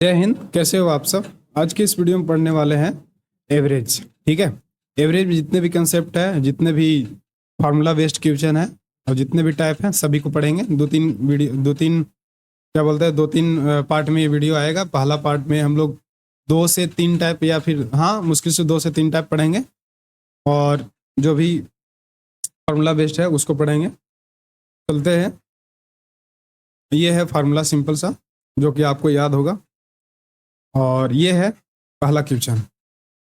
जय हिंद। कैसे हो आप सब। आज की इस वीडियो में पढ़ने वाले हैं एवरेज। ठीक है। एवरेज में जितने भी कंसेप्ट है, जितने भी फार्मूला बेस्ड क्वेश्चन है और जितने भी टाइप हैं सभी को पढ़ेंगे। दो तीन क्या बोलते हैं, 2-3 पार्ट में ये वीडियो आएगा। पहला पार्ट में हम लोग 2 से 3 टाइप या फिर हाँ मुश्किल से 2 से 3 टाइप पढ़ेंगे और जो भी फार्मूला बेस्ड है उसको पढ़ेंगे। चलते हैं। ये है फार्मूला सिंपल सा जो कि आपको याद होगा और ये है पहला क्वेश्चन।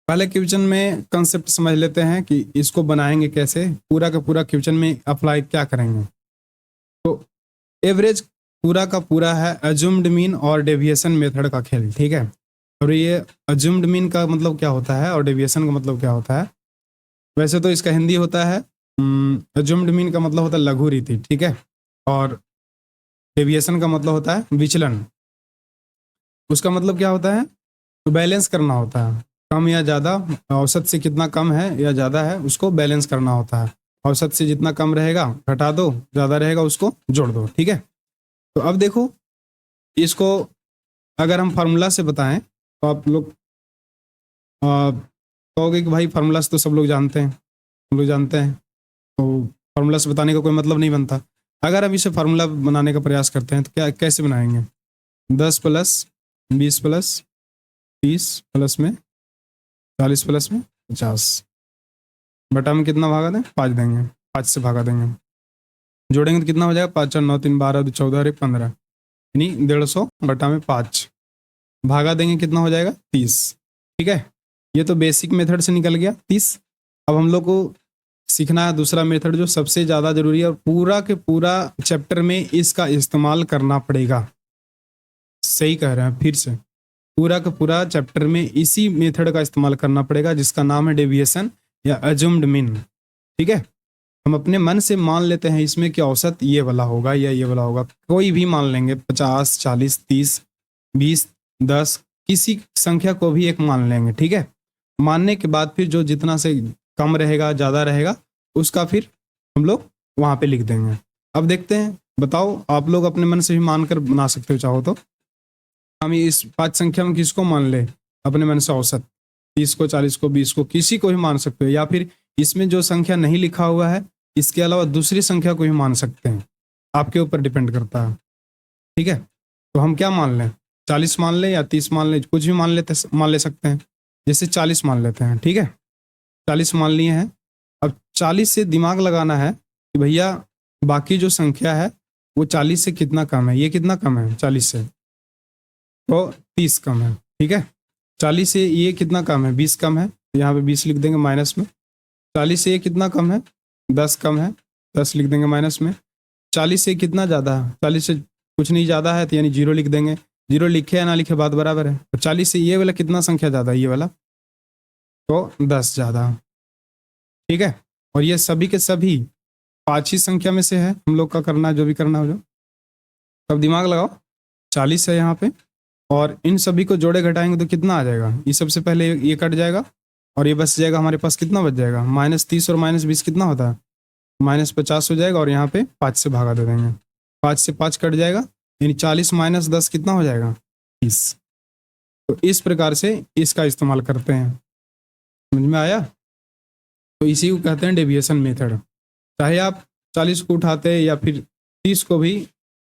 पहले क्वेश्चन में कंसेप्ट समझ लेते हैं कि इसको बनाएंगे कैसे, पूरा का पूरा क्वेश्चन में अप्लाई क्या करेंगे। तो एवरेज पूरा का पूरा है अज्यूम्ड मीन और डेविएशन मेथड का खेल। ठीक है। और ये अज्यूम्ड मीन का मतलब क्या होता है और डेविएशन का मतलब क्या होता है। वैसे तो इसका हिंदी होता है, अज्यूम्ड मीन का मतलब होता है लघु रीति। ठीक है। और डेविएशन का मतलब होता है विचलन। उसका मतलब क्या होता है, तो बैलेंस करना होता है। कम या ज़्यादा, औसत से कितना कम है या ज़्यादा है उसको बैलेंस करना होता है। औसत से जितना कम रहेगा घटा दो, ज़्यादा रहेगा उसको जोड़ दो। ठीक है। तो अब देखो इसको अगर हम फार्मूला से बताएं तो आप लोग कहोगे कि भाई फार्मूला से तो सब लोग जानते हैं, हम लोग जानते हैं, तो फार्मूला से बताने का कोई मतलब नहीं बनता। अगर हम इसे फार्मूला बनाने का प्रयास करते हैं तो क्या कैसे बनाएंगे। 10 प्लस 20 प्लस 30 प्लस में 40 प्लस में 50 बटा में कितना भागा दें, 5 देंगे, 5 से भागा देंगे। जोड़ेंगे तो कितना हो जाएगा, 5 4 9 3 12 14 और 15 यानी 150 बटा में 5 भागा देंगे, कितना हो जाएगा 30। ठीक है। ये तो बेसिक मेथड से निकल गया 30। अब हम लोग को सीखना है दूसरा मेथड जो सबसे ज़्यादा जरूरी है और पूरा के पूरा चैप्टर में इसका इस्तेमाल करना पड़ेगा। सही कह रहे हैं, फिर से पूरा का पूरा चैप्टर में इसी मेथड का इस्तेमाल करना पड़ेगा जिसका नाम है डेविएशन या अज्यूम्ड मीन। ठीक है। हम अपने मन से मान लेते हैं इसमें कि औसत ये वाला होगा या ये वाला होगा, कोई भी मान लेंगे, 50 40 30 20 10 किसी संख्या को भी एक मान लेंगे। ठीक है। मानने के बाद फिर जो जितना से कम रहेगा ज़्यादा रहेगा उसका फिर हम लोग वहाँ पे लिख देंगे। अब देखते हैं, बताओ आप लोग अपने मन से भी मानकर बना सकते हो चाहो तो। हम इस 5 संख्या में किसको मान ले अपने मन से औसत, 30 को 40 को 20 को किसी को भी मान सकते हो, या फिर इसमें जो संख्या नहीं लिखा हुआ है इसके अलावा दूसरी संख्या को भी मान सकते हैं, आपके ऊपर डिपेंड करता है। ठीक है। तो हम क्या मान लें, 40 मान लें या 30 मान लें, कुछ भी मान ले सकते हैं। जैसे 40 मान लेते हैं। ठीक है। 40 मान लिए हैं। अब 40 से दिमाग लगाना है कि भैया बाकी जो संख्या है वो 40 से कितना कम है। ये कितना कम है 40 से, तो 30 कम है। ठीक है। 40 से ये कितना कम है, 20 कम है, तो यहाँ पे 20 लिख देंगे माइनस में। 40 से ये कितना कम है, 10 कम है, 10 लिख देंगे माइनस में। 40 से कितना ज़्यादा है, 40 से कुछ नहीं ज़्यादा है तो यानी 0 लिख देंगे। 0 लिखे या ना लिखे बात बराबर है। तो 40 से ये वाला कितना संख्या ज़्यादा है, ये वाला, तो 10 ज़्यादा। ठीक है। और ये सभी के सभी 5 ही संख्या में से है, हम लोग का करना है जो भी करना हो जो। तब दिमाग लगाओ, 40 है यहाँ पे और इन सभी को जोड़े घटाएंगे तो कितना आ जाएगा। ये सबसे पहले ये कट जाएगा और ये बच जाएगा, हमारे पास कितना बच जाएगा, -30 और -20 कितना होता है, -50 हो जाएगा और यहाँ पे 5 से भागा दे देंगे, 5 से 5 कट जाएगा यानी 40 - 10 कितना हो जाएगा, 30। तो इस प्रकार से इसका इस्तेमाल करते हैं। समझ में आया। तो इसी को कहते हैं डेविएशन मेथड। चाहे आप 40 को उठाते या फिर 30 को भी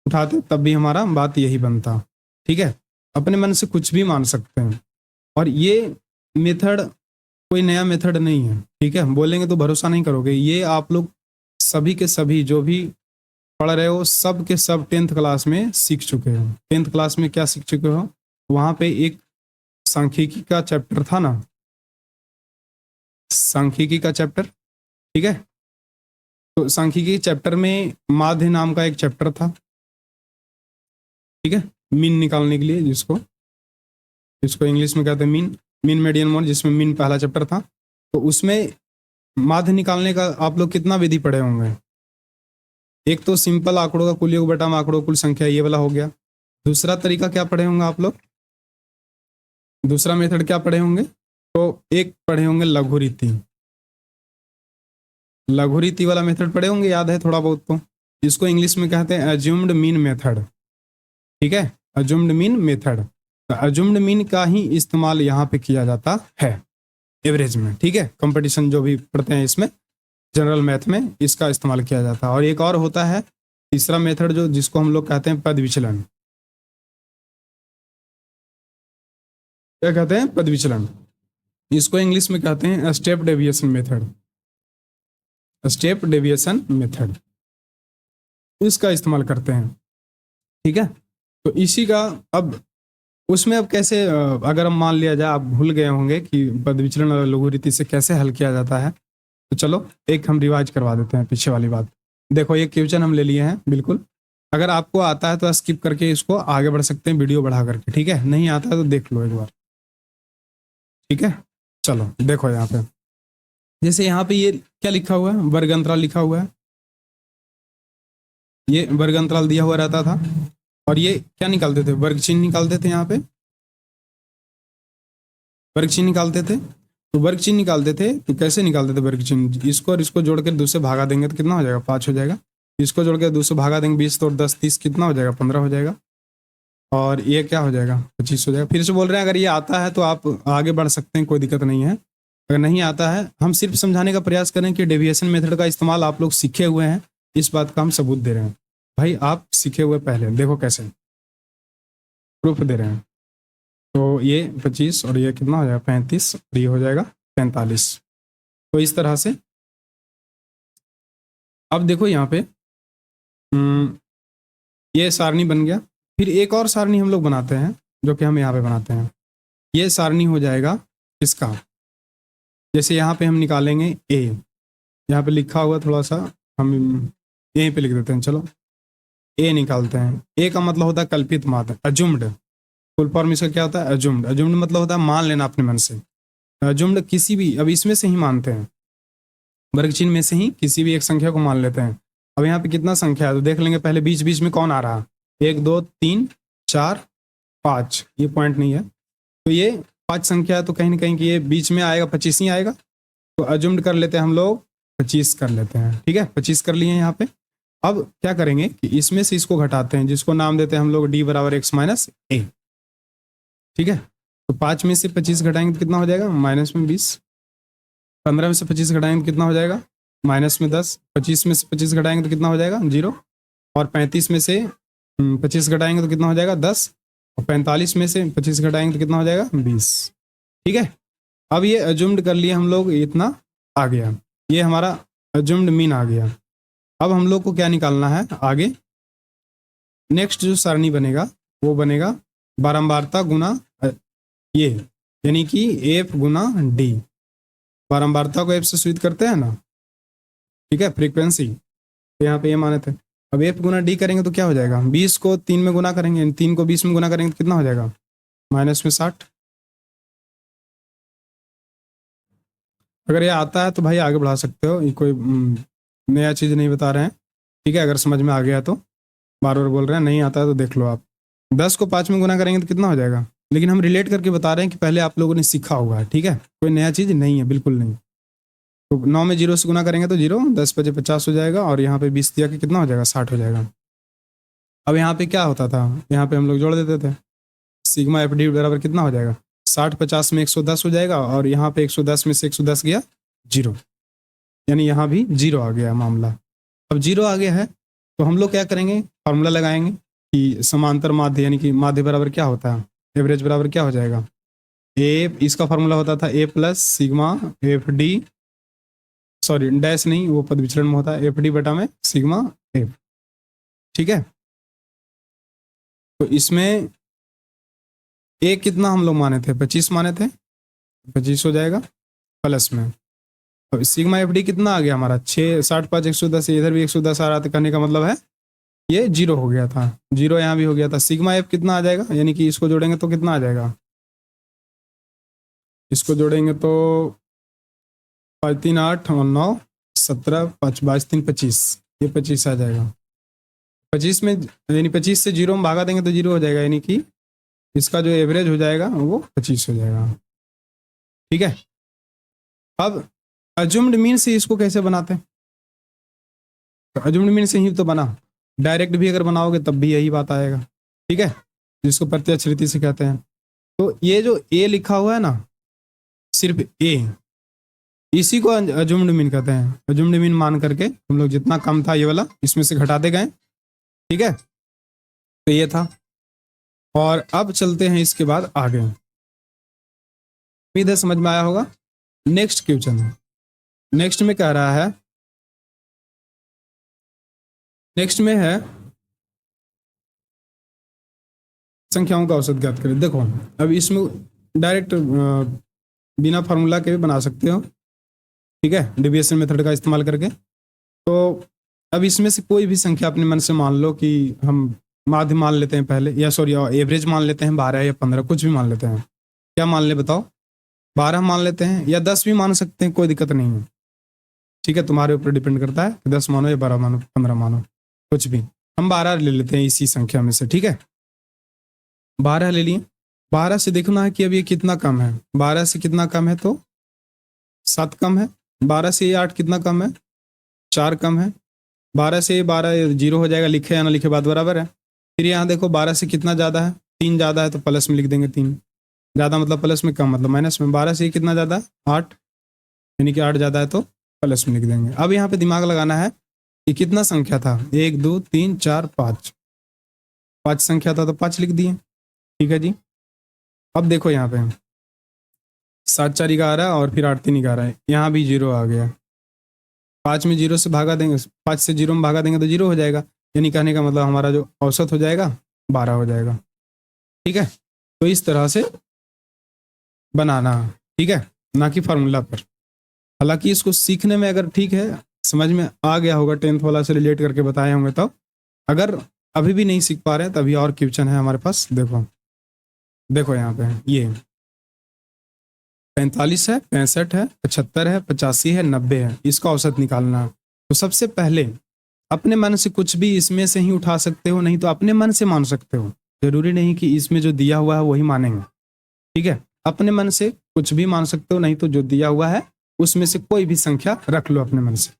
उठाते तब भी हमारा बात यही बनता। ठीक है। अपने मन से कुछ भी मान सकते हैं और ये मेथड कोई नया मेथड नहीं है। ठीक है। बोलेंगे तो भरोसा नहीं करोगे, ये आप लोग सभी के सभी जो भी पढ़ रहे हो सब के सब 10th क्लास में सीख चुके हो। 10th क्लास में क्या सीख चुके हो, वहाँ पे एक सांख्यिकी का चैप्टर था ना, सांख्यिकी का चैप्टर। ठीक है। तो सांख्यिकी चैप्टर में माध्य नाम का एक चैप्टर था। ठीक है। मीन निकालने के लिए, जिसको इंग्लिश में कहते हैं मीन मीडियन मोड, जिसमें मीन पहला चैप्टर था। तो उसमें माध्य निकालने का आप लोग कितना विधि पढ़े होंगे। एक तो सिंपल आंकड़ों का कुल योग बटा में आंकड़ों कुल संख्या, ये वाला हो गया। दूसरा तरीका क्या पढ़े होंगे आप लोग, दूसरा मेथड क्या पढ़े होंगे, तो एक पढ़े होंगे लघु रीति। लघु रीति वाला मेथड पढ़े होंगे, याद है थोड़ा बहुत तो। इसको इंग्लिश में कहते हैं अज्यूम्ड मीन मेथड। ठीक है। Assumed mean method. तो अज्यूम्ड मीन का ही इस्तेमाल यहाँ पे किया जाता है एवरेज में, ठीक है। कंपटीशन जो भी पढ़ते हैं इसमें जनरल मैथ में इसका इस्तेमाल किया जाता है। और एक और होता है तीसरा मेथड जो जिसको हम लोग कहते हैं पद विचलन। क्या कहते हैं? पद विचलन। इसको इंग्लिश में कहते हैं step deviation method. Step deviation method इसका इस्तेमाल करते हैं, ठीक है। तो इसी का अब उसमें अब कैसे अगर हम मान लिया जाए आप भूल गए होंगे कि पद विचलन और लघुरीति से कैसे हल किया जाता है, तो चलो एक हम रिवाइज करवा देते हैं पीछे वाली बात। देखो ये क्वेश्चन हम ले लिए हैं बिल्कुल। अगर आपको आता है तो स्किप करके इसको आगे बढ़ सकते हैं वीडियो बढ़ा करके, ठीक है। नहीं आता है तो देख लो एक बार, ठीक है। चलो देखो यहाँ पे जैसे यहाँ पे ये क्या लिखा हुआ है, वर्ग अंतराल लिखा हुआ है। ये वर्ग अंतराल दिया हुआ रहता था और ये क्या निकालते थे? वर्ग चिन्ह निकालते थे। यहाँ पे वर्ग चिन्ह निकालते थे। तो वर्ग चिन्ह निकालते थे तो कैसे निकालते थे वर्ग चिन्ह? इसको और इसको जोड़कर 2 से भागा देंगे तो कितना हो जाएगा? 5 हो जाएगा। इसको जोड़कर 2 से भागा देंगे 20 तो 10 30 कितना हो जाएगा? 15 हो जाएगा। और ये क्या हो जाएगा? 25 हो जाएगा। फिर से बोल रहे हैं अगर ये आता है तो आप आगे बढ़ सकते हैं, कोई दिक्कत नहीं है। अगर नहीं आता है हम सिर्फ समझाने का प्रयास करें कि डेविएशन मेथड का इस्तेमाल आप लोग सीखे हुए हैं, इस बात का हम सबूत दे रहे हैं। भाई आप सीखे हुए पहले देखो कैसे प्रूफ दे रहे हैं। तो ये 25 और ये कितना हो जाएगा? 35 और ये हो जाएगा 45। तो इस तरह से अब देखो यहाँ पे ये सारणी बन गया। फिर एक और सारणी हम लोग बनाते हैं जो कि हम यहाँ पे बनाते हैं। ये सारणी हो जाएगा इसका, जैसे यहाँ पे हम निकालेंगे ए, यहाँ पे लिखा हुआ थोड़ा सा हम यहीं पे लिख देते हैं। चलो ए निकालते हैं। ए का मतलब होता है कल्पित मात्र, अज्यूम्ड। फुल फॉर्म इसका क्या होता है? अज्यूम्ड। अज्यूम्ड मतलब होता है मान लेना अपने मन से। अज्यूम्ड किसी भी, अब इसमें से ही मानते हैं, वर्ग चिन्ह में से ही किसी भी एक संख्या को मान लेते हैं। अब यहाँ पे कितना संख्या है तो देख लेंगे पहले। बीच बीच में कौन आ रहा है? 1 2 3 4 5, ये पॉइंट नहीं है तो ये 5 संख्या है तो कहीं ना कहीं कि ये बीच में आएगा, 25 ही आएगा। तो अज्यूम्ड कर लेते हैं हम लोग 25 कर लेते हैं, ठीक है। 25 कर लिए यहाँ पे। अब क्या करेंगे कि इसमें से इसको घटाते हैं, जिसको नाम देते हैं हम लोग डी बराबर x माइनस ए, ठीक है। तो 5 में से 25 घटाएंगे तो कितना हो जाएगा? माइनस में 20। 15 में से 25 घटाएंगे तो कितना हो जाएगा? माइनस में 10। 25 में से 25 घटाएंगे तो कितना हो जाएगा? 0। और 35 में से 25 घटाएंगे तो कितना हो जाएगा? 10। और 45 में से 25 घटाएंगे तो कितना हो जाएगा? 20, ठीक है। अब ये अज्यूम्ड कर लिए हम लोग, इतना आ गया। ये हमारा अज्यूम्ड मीन आ गया। अब हम लोग को क्या निकालना है आगे? नेक्स्ट जो सारणी बनेगा वो बनेगा बारंबारता गुना ये, यानी कि एफ गुना डी। बारंबारता को एफ से सूचित करते हैं ना, ठीक है, फ्रीक्वेंसी। तो यहाँ पे ये माने थे। अब एफ गुना डी करेंगे तो क्या हो जाएगा? 20 को 3 में गुना करेंगे, 3 को 20 में गुना करेंगे तो कितना हो जाएगा? माइनस में 60। अगर ये आता है तो भाई आगे बढ़ा सकते हो, ये कोई नया चीज़ नहीं बता रहे हैं, ठीक है। अगर समझ में आ गया तो बार बार बोल रहे हैं, नहीं आता है तो देख लो आप। 10 को 5 में गुना करेंगे तो कितना हो जाएगा? लेकिन हम रिलेट करके बता रहे हैं कि पहले आप लोगों ने सीखा होगा है, ठीक है। कोई नया चीज़ नहीं है, बिल्कुल नहीं। तो 9 में 0 से गुना करेंगे तो 0, 10 बजे 50 हो जाएगा और यहाँ पे 20 दिया कि कितना हो जाएगा? 60 हो जाएगा। अब यहाँ पे क्या होता था? यहाँ पे हम लोग जोड़ देते थे। सिग्मा एफ डी बराबर कितना हो जाएगा? 60 50 में 110 हो जाएगा और यहाँ पे 110 में से 110 गया 0, यानी यहाँ भी 0 आ गया मामला। अब 0 आ गया है तो हम लोग क्या करेंगे? फार्मूला लगाएंगे कि समांतर माध्य, यानी कि माध्य बराबर क्या होता है? एवरेज बराबर क्या हो जाएगा? ए, इसका फार्मूला होता था A plus sigma F D, sorry dash नहीं, वो पद विचरण में होता है, एफ डी बटा में सिग्मा एफ, ठीक है। तो इसमें ए कितना हम लोग माने थे? 25 माने थे, 25 हो जाएगा प्लस में। तो सिग्मा एफ डी कितना आ गया हमारा? 6 60 5 110, इधर भी 110 आ रहा था, करने का मतलब है ये 0 हो गया था, 0 यहाँ भी हो गया था। सिग्मा एफ कितना आ जाएगा? यानी कि इसको जोड़ेंगे तो कितना आ जाएगा? इसको जोड़ेंगे तो 5 3 8 और 9 17 5 22 3 25, ये 25 आ जाएगा। 25 में, यानी 25 से 0 में भागा देंगे तो 0 हो जाएगा, यानी कि इसका जो एवरेज हो जाएगा वो 25 हो जाएगा, ठीक है। अब अज्यूम्ड मीन से इसको कैसे बनाते हैं? तो अज्यूम्ड मीन से ही तो बना, डायरेक्ट भी अगर बनाओगे तब भी यही बात आएगा, ठीक है, जिसको प्रत्यक्ष रीति से कहते हैं। तो ये जो ए लिखा हुआ है ना, सिर्फ ए, इसी को अज्युम्ड मीन कहते हैं। अज्युम्ड मीन मान करके हम लोग जितना कम था ये वाला इसमें से घटाते गए, ठीक है। तो ये था, और अब चलते हैं इसके बाद आगे। उम्मीद है समझ में आया होगा। नेक्स्ट क्वेश्चन, नेक्स्ट में कह रहा है, नेक्स्ट में है संख्याओं का औसत ज्ञात करें। देखो अब इसमें डायरेक्ट बिना फार्मूला के भी बना सकते हो, ठीक है, डेविएशन मेथड का इस्तेमाल करके। तो अब इसमें से कोई भी संख्या अपने मन से मान लो कि हम माध्य मान लेते हैं पहले, या सॉरी एवरेज मान लेते हैं, 12 या 15 कुछ भी मान लेते हैं। क्या मान ले बताओ? 12 मान लेते हैं, या 10 भी मान सकते हैं, कोई दिक्कत नहीं है, ठीक है। तुम्हारे ऊपर डिपेंड करता है कि 10 मानो या 12 मानो, 15 मानो, कुछ भी। हम 12 ले लेते हैं इसी संख्या में से, ठीक है। 12 ले लिए। 12 से देखना है कि अब ये कितना कम है। 12 से कितना कम है? तो 7 कम है। 12 से ये 8 कितना कम है? 4 कम है। 12 से 12 जीरो हो जाएगा, लिखे या ना लिखे बात बराबर है। फिर यहाँ देखो 12 से कितना ज़्यादा है? 3 ज़्यादा है, तो प्लस में लिख देंगे 3। ज़्यादा मतलब प्लस में, कम मतलब माइनस में। 12 से ये कितना ज़्यादा है? 8, यानी कि 8 ज़्यादा है तो प्लस में लिख देंगे। अब यहाँ पे दिमाग लगाना है कि कितना संख्या था? 1 2 3 4 5, 5 संख्या था तो 5 लिख दिए, ठीक है जी। अब देखो यहाँ पे 7 4 11 और फिर 8 3 11, यहाँ भी 0 आ गया। 5 में 0 से भागा देंगे, 5 से 0 में भागा देंगे तो 0 हो जाएगा, यानी कहने का मतलब हमारा जो औसत हो जाएगा 12 हो जाएगा, ठीक है। तो इस तरह से बनाना, ठीक है, ना कि फार्मूला पर। हालांकि इसको सीखने में अगर ठीक है, समझ में आ गया होगा, 10th वाला से रिलेट करके बताए होंगे, तो अगर अभी भी नहीं सीख पा रहे हैं तो अभी और क्वेश्चन है हमारे पास। देखो देखो यहाँ पे ये 45 है, 65 है, 75 है, 85 है, 90 है, इसका औसत निकालना। तो सबसे पहले अपने मन से कुछ भी इसमें से ही उठा सकते हो, नहीं तो अपने मन से मान सकते हो। जरूरी नहीं कि इसमें जो दिया हुआ है वही मानेंगे, ठीक है। अपने मन से कुछ भी मान सकते हो, नहीं तो जो दिया हुआ है उसमें से कोई भी संख्या रख लो अपने मन से।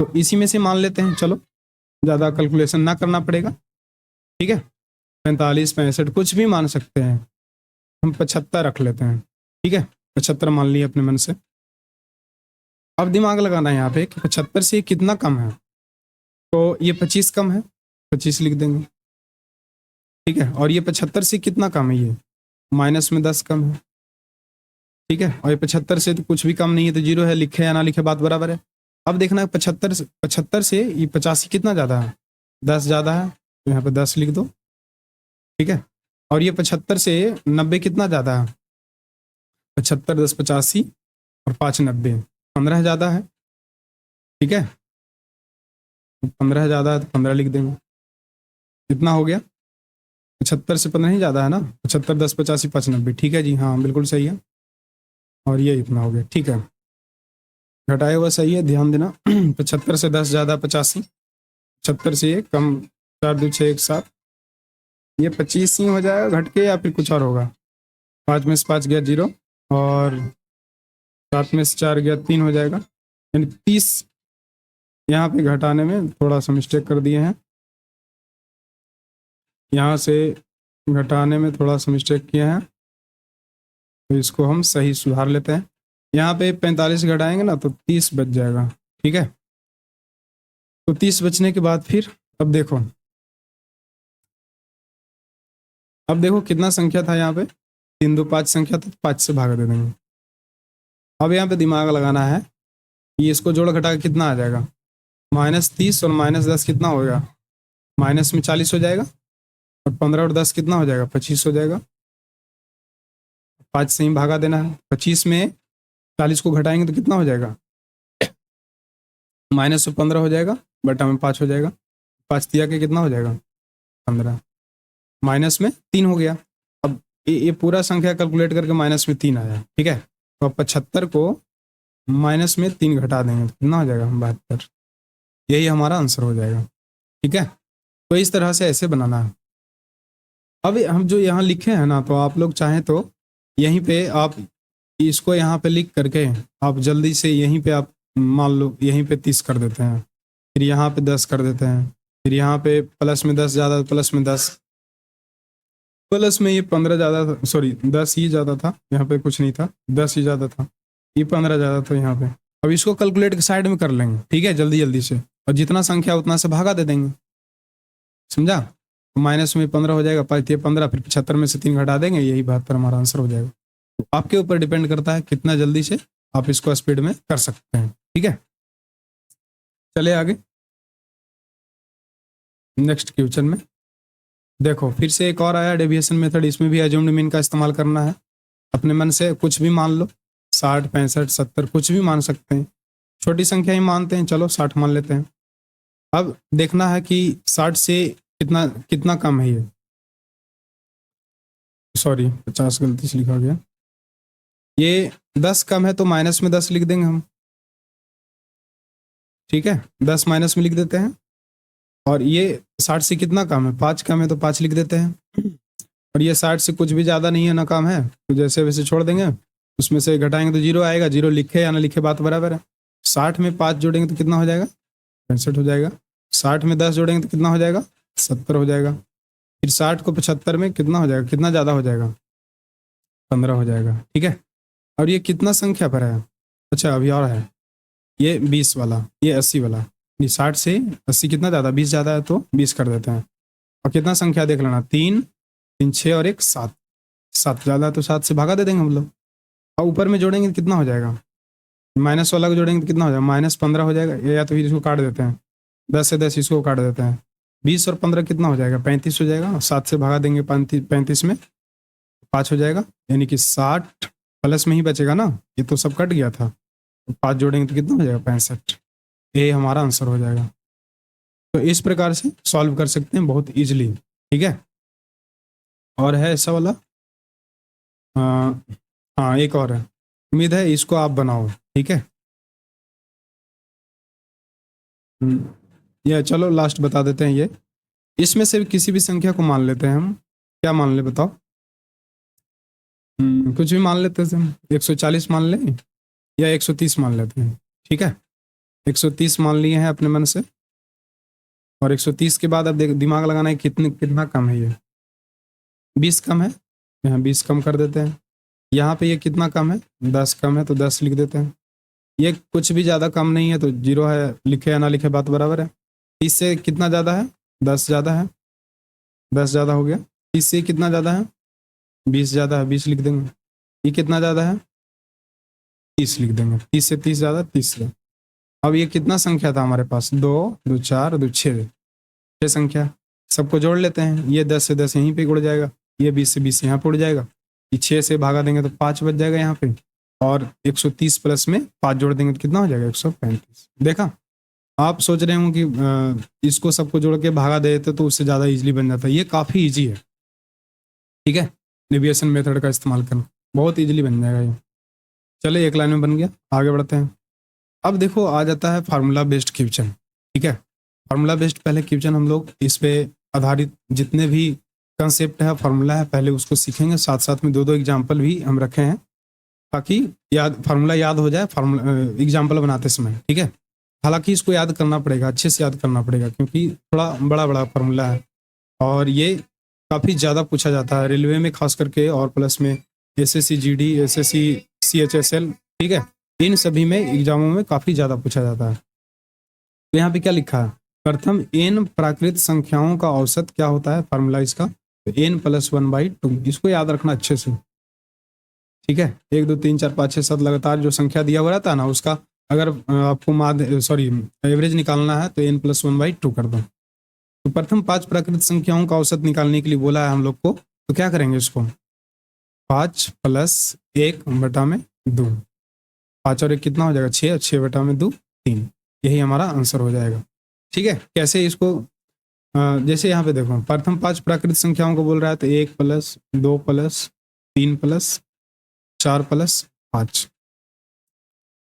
तो इसी में से मान लेते हैं, चलो ज़्यादा कैलकुलेशन ना करना पड़ेगा, ठीक है। 45 65 कुछ भी मान सकते हैं, हम 75 रख लेते हैं, ठीक है। 75 मान लिए अपने मन से। अब दिमाग लगाना है यहाँ पे कि 75 से कितना कम है? तो ये 25 कम है, 25 लिख देंगे, ठीक है। और ये 75 से कितना कम है? ये माइनस में 10 कम है, ठीक है। और ये 75 से तो कुछ भी कम नहीं है, तो 0 है, लिखे या ना लिखे बात बराबर है। अब देखना है 75 से ये 85 कितना ज़्यादा है? 10 ज़्यादा है, तो यहाँ पे 10 लिख दो, ठीक है। और ये 75 से 90 कितना ज़्यादा है? 75 10 85 और 5 90, 15 ज़्यादा है, ठीक है। 15 ज़्यादा है तो 15 लिख देंगे। कितना हो गया? 75 से 15 ही ज़्यादा है ना। 75 10 85 5 90, ठीक है जी, हाँ बिल्कुल सही है। और ये इतना हो गया, ठीक है। घटाया हुआ सही है, ध्यान देना। 75 से 10 ज़्यादा 85, 75 से ये कम, 4 2 6 1 7, ये 25 ही हो जाएगा घट के, या फिर कुछ और होगा? 5 में से 5 गया 0, और 7 में से 4 गया 3 हो जाएगा, यानी 30। यहाँ पे घटाने में थोड़ा सा मिस्टेक कर दिए हैं, यहाँ से घटाने में थोड़ा सा मिस्टेक किए हैं, तो इसको हम सही सुधार लेते हैं। यहाँ पे 45 घटाएंगे ना तो 30 बच जाएगा, ठीक है। तो 30 बचने के बाद फिर अब देखो, अब देखो कितना संख्या था यहाँ पे? 3 2 5 संख्या था, तो 5 से भागा दे देंगे। अब यहाँ पे दिमाग लगाना है कि इसको जोड़ घटा के कितना आ जाएगा? -30 और -10 कितना होगा? माइनस में 40 हो जाएगा, और 15 और 10 कितना हो जाएगा? 25 हो जाएगा। 5 से ही भागा देना है। 25 में 40 को घटाएंगे तो कितना हो जाएगा? -15 हो जाएगा, बटा में 5 हो जाएगा। 5 दिया के कितना हो जाएगा? 15। माइनस में 3 हो गया। अब ये पूरा संख्या कैलकुलेट करके माइनस में 3 आया, ठीक है। तो अब 75 को माइनस में 3 घटा देंगे तो कितना हो जाएगा? 72। यही हमारा आंसर हो जाएगा, ठीक है। तो इस तरह से ऐसे बनाना है। अब हम जो यहाँ लिखे हैं ना, तो आप लोग चाहें तो यहीं पे आप इसको यहाँ पे लिख करके आप जल्दी से यहीं पे आप मान लो यहीं पे 30 कर देते हैं, फिर यहाँ पे 10 कर देते हैं, फिर यहाँ पे प्लस में 10 ज़्यादा, प्लस में 10, प्लस में ये 15 ज़्यादा था, सॉरी 10 ही ज़्यादा था, यहाँ पे कुछ नहीं था, 10 ही ज़्यादा था, ये 15 ज़्यादा था यहाँ पे। अब इसको कैलकुलेट साइड में कर लेंगे, ठीक है, जल्दी जल्दी से, और जितना संख्या उतना से भागा दे देंगे, समझा। तो माइनस में 15 हो जाएगा, 5 ये 15, फिर 75 में से 3 घटा देंगे, यही 72 हमारा आंसर हो जाएगा। तो आपके ऊपर डिपेंड करता है कितना जल्दी से आप इसको स्पीड में कर सकते हैं, ठीक है। चले आगे नेक्स्ट क्वेश्चन में। देखो फिर से एक और आया डेविएशन मेथड, इसमें भी अज्यूम्ड मीन का इस्तेमाल करना है। अपने मन से कुछ भी मान लो, 60, 65, 70 कुछ भी मान सकते हैं, छोटी संख्या ही मानते हैं, चलो 60 मान लेते हैं। अब देखना है कि 60 से कितना कितना कम है ये, सॉरी 50 गलती से लिखा गया, ये 10 कम है तो माइनस में 10 लिख देंगे हम, ठीक है, 10 माइनस में लिख देते हैं। और ये 60 से कितना कम है, 5 कम है तो 5 लिख देते हैं। और ये 60 से कुछ भी ज़्यादा नहीं है ना कम है, तो जैसे वैसे छोड़ देंगे, उसमें से घटाएंगे तो 0 आएगा, 0 लिखे या ना लिखे बात बराबर है। 60 में 5 जोड़ेंगे तो कितना हो जाएगा, 65 हो जाएगा। 60 में 10 जोड़ेंगे तो कितना हो जाएगा, 70 हो जाएगा। फिर 60 को 75 में कितना हो जाएगा, कितना ज़्यादा हो जाएगा, 15 हो जाएगा, ठीक है। और ये कितना संख्या पर है, अच्छा अभी और है, ये 20 वाला, ये 80 वाला, ये 60 से 80 कितना ज़्यादा, 20 ज़्यादा है तो 20 कर देते हैं। और कितना संख्या देख लेना, 3, 3, 6 और 1 7, 7 ज़्यादा है तो 7 से भागा दे देंगे हम लोग। और ऊपर में जोड़ेंगे तो कितना हो जाएगा, माइनस वाला को जोड़ेंगे तो कितना हो जाएगा, -15 हो जाएगा, या तो फिर इसको काट देते हैं, 10 से 10 इसको काट देते हैं, 20 और 15 कितना हो जाएगा, 35 हो जाएगा। 7 से भागा देंगे 35 में 5 हो जाएगा, यानी कि 60 प्लस में ही बचेगा ना, ये तो सब कट गया था, तो 5 जोड़ेंगे तो कितना हो जाएगा, 65, ये हमारा आंसर हो जाएगा। तो इस प्रकार से सॉल्व कर सकते हैं बहुत इजीली, ठीक है। और है ऐसा वाला, हाँ एक और है, उम्मीद है इसको आप बनाओ, ठीक है। ये चलो लास्ट बता देते हैं ये, इसमें से किसी भी संख्या को मान लेते हैं हम, क्या मान ले बताओ, कुछ भी मान लेते हैं हम, 140 मान लें या 130 मान लेते हैं, ठीक है। 130 मान लिए हैं अपने मन से, और 130 के बाद अब दिमाग लगाना है कितना कम है, ये 20 कम है, यहाँ 20 कम कर देते हैं। यहाँ पे ये कितना कम है, 10 कम है तो 10 लिख देते हैं। ये कुछ भी ज़्यादा कम नहीं है तो 0 है, लिखे या ना लिखे बात बराबर है। 30 से कितना ज़्यादा है, 10 ज़्यादा है, 10 ज़्यादा हो गया। 30 से कितना ज़्यादा है, 20 ज़्यादा है, 20 लिख देंगे। ये कितना ज़्यादा है, 30 लिख देंगे। 30 से 30 ज़्यादा, 30 से। अब ये कितना संख्या था हमारे पास, 2, 2, 4, 2, 6 संख्या, सबको जोड़ लेते हैं। ये 10 से 10 यहीं पे उड़ जाएगा, ये 20 से 20 यहाँ पे उड़ जाएगा, ये 6 से भागा देंगे तो 5 बच जाएगा यहाँ पे, और 130 प्लस में 5 जोड़ देंगे तो कितना हो जाएगा, 135। देखा, आप सोच रहे हो कि इसको सबको जोड़ के भागा देते तो उससे ज़्यादा इजीली बन जाता है, ये काफ़ी इजी है, ठीक है। डेविएशन मेथड का इस्तेमाल करना बहुत इजीली बन जाएगा ये। चले एक लाइन में बन गया, आगे बढ़ते हैं। अब देखो आ जाता है फार्मूला बेस्ड क्वेश्चन, ठीक है। फार्मूला बेस्ड पहले क्वेश्चन हम लोग इस पे आधारित जितने भी कंसेप्ट है, फार्मूला है, पहले उसको सीखेंगे, साथ साथ में 2-2 एग्जाम्पल भी हम रखे हैं ताकि फार्मूला याद हो जाए फार्मूला एग्जाम्पल बनाते समय, ठीक है। हालांकि इसको याद करना पड़ेगा, अच्छे से याद करना पड़ेगा, क्योंकि थोड़ा बड़ा बड़ा फार्मूला है और ये काफ़ी ज़्यादा पूछा जाता है रेलवे में खास करके, और प्लस में SSC GD, SSC CHSL, ठीक है, इन सभी में एग्जामों में काफ़ी ज़्यादा पूछा जाता है। तो यहाँ पे क्या लिखा है, प्रथम n प्राकृत संख्याओं का औसत क्या होता है, फार्मूला इसका, तो n + 1/2, इसको याद रखना अच्छे से, ठीक है। 1, 2, 3, 4, 5, 6, 7 लगातार जो संख्या दिया हुआ रहता है ना, उसका अगर आपको एवरेज निकालना है तो n + 1/2 कर दो। तो प्रथम 5 प्राकृत संख्याओं का औसत निकालने के लिए बोला है हम लोग को, तो क्या करेंगे इसको, 5 + 1/2, 5 और 1 कितना हो जाएगा, 6, और 6/2 3, यही हमारा आंसर हो जाएगा, ठीक है। कैसे इसको, जैसे यहाँ पे देखो प्रथम 5 प्राकृत संख्याओं को बोल रहा है, तो 1 + 2 + 3 + 4 + 5,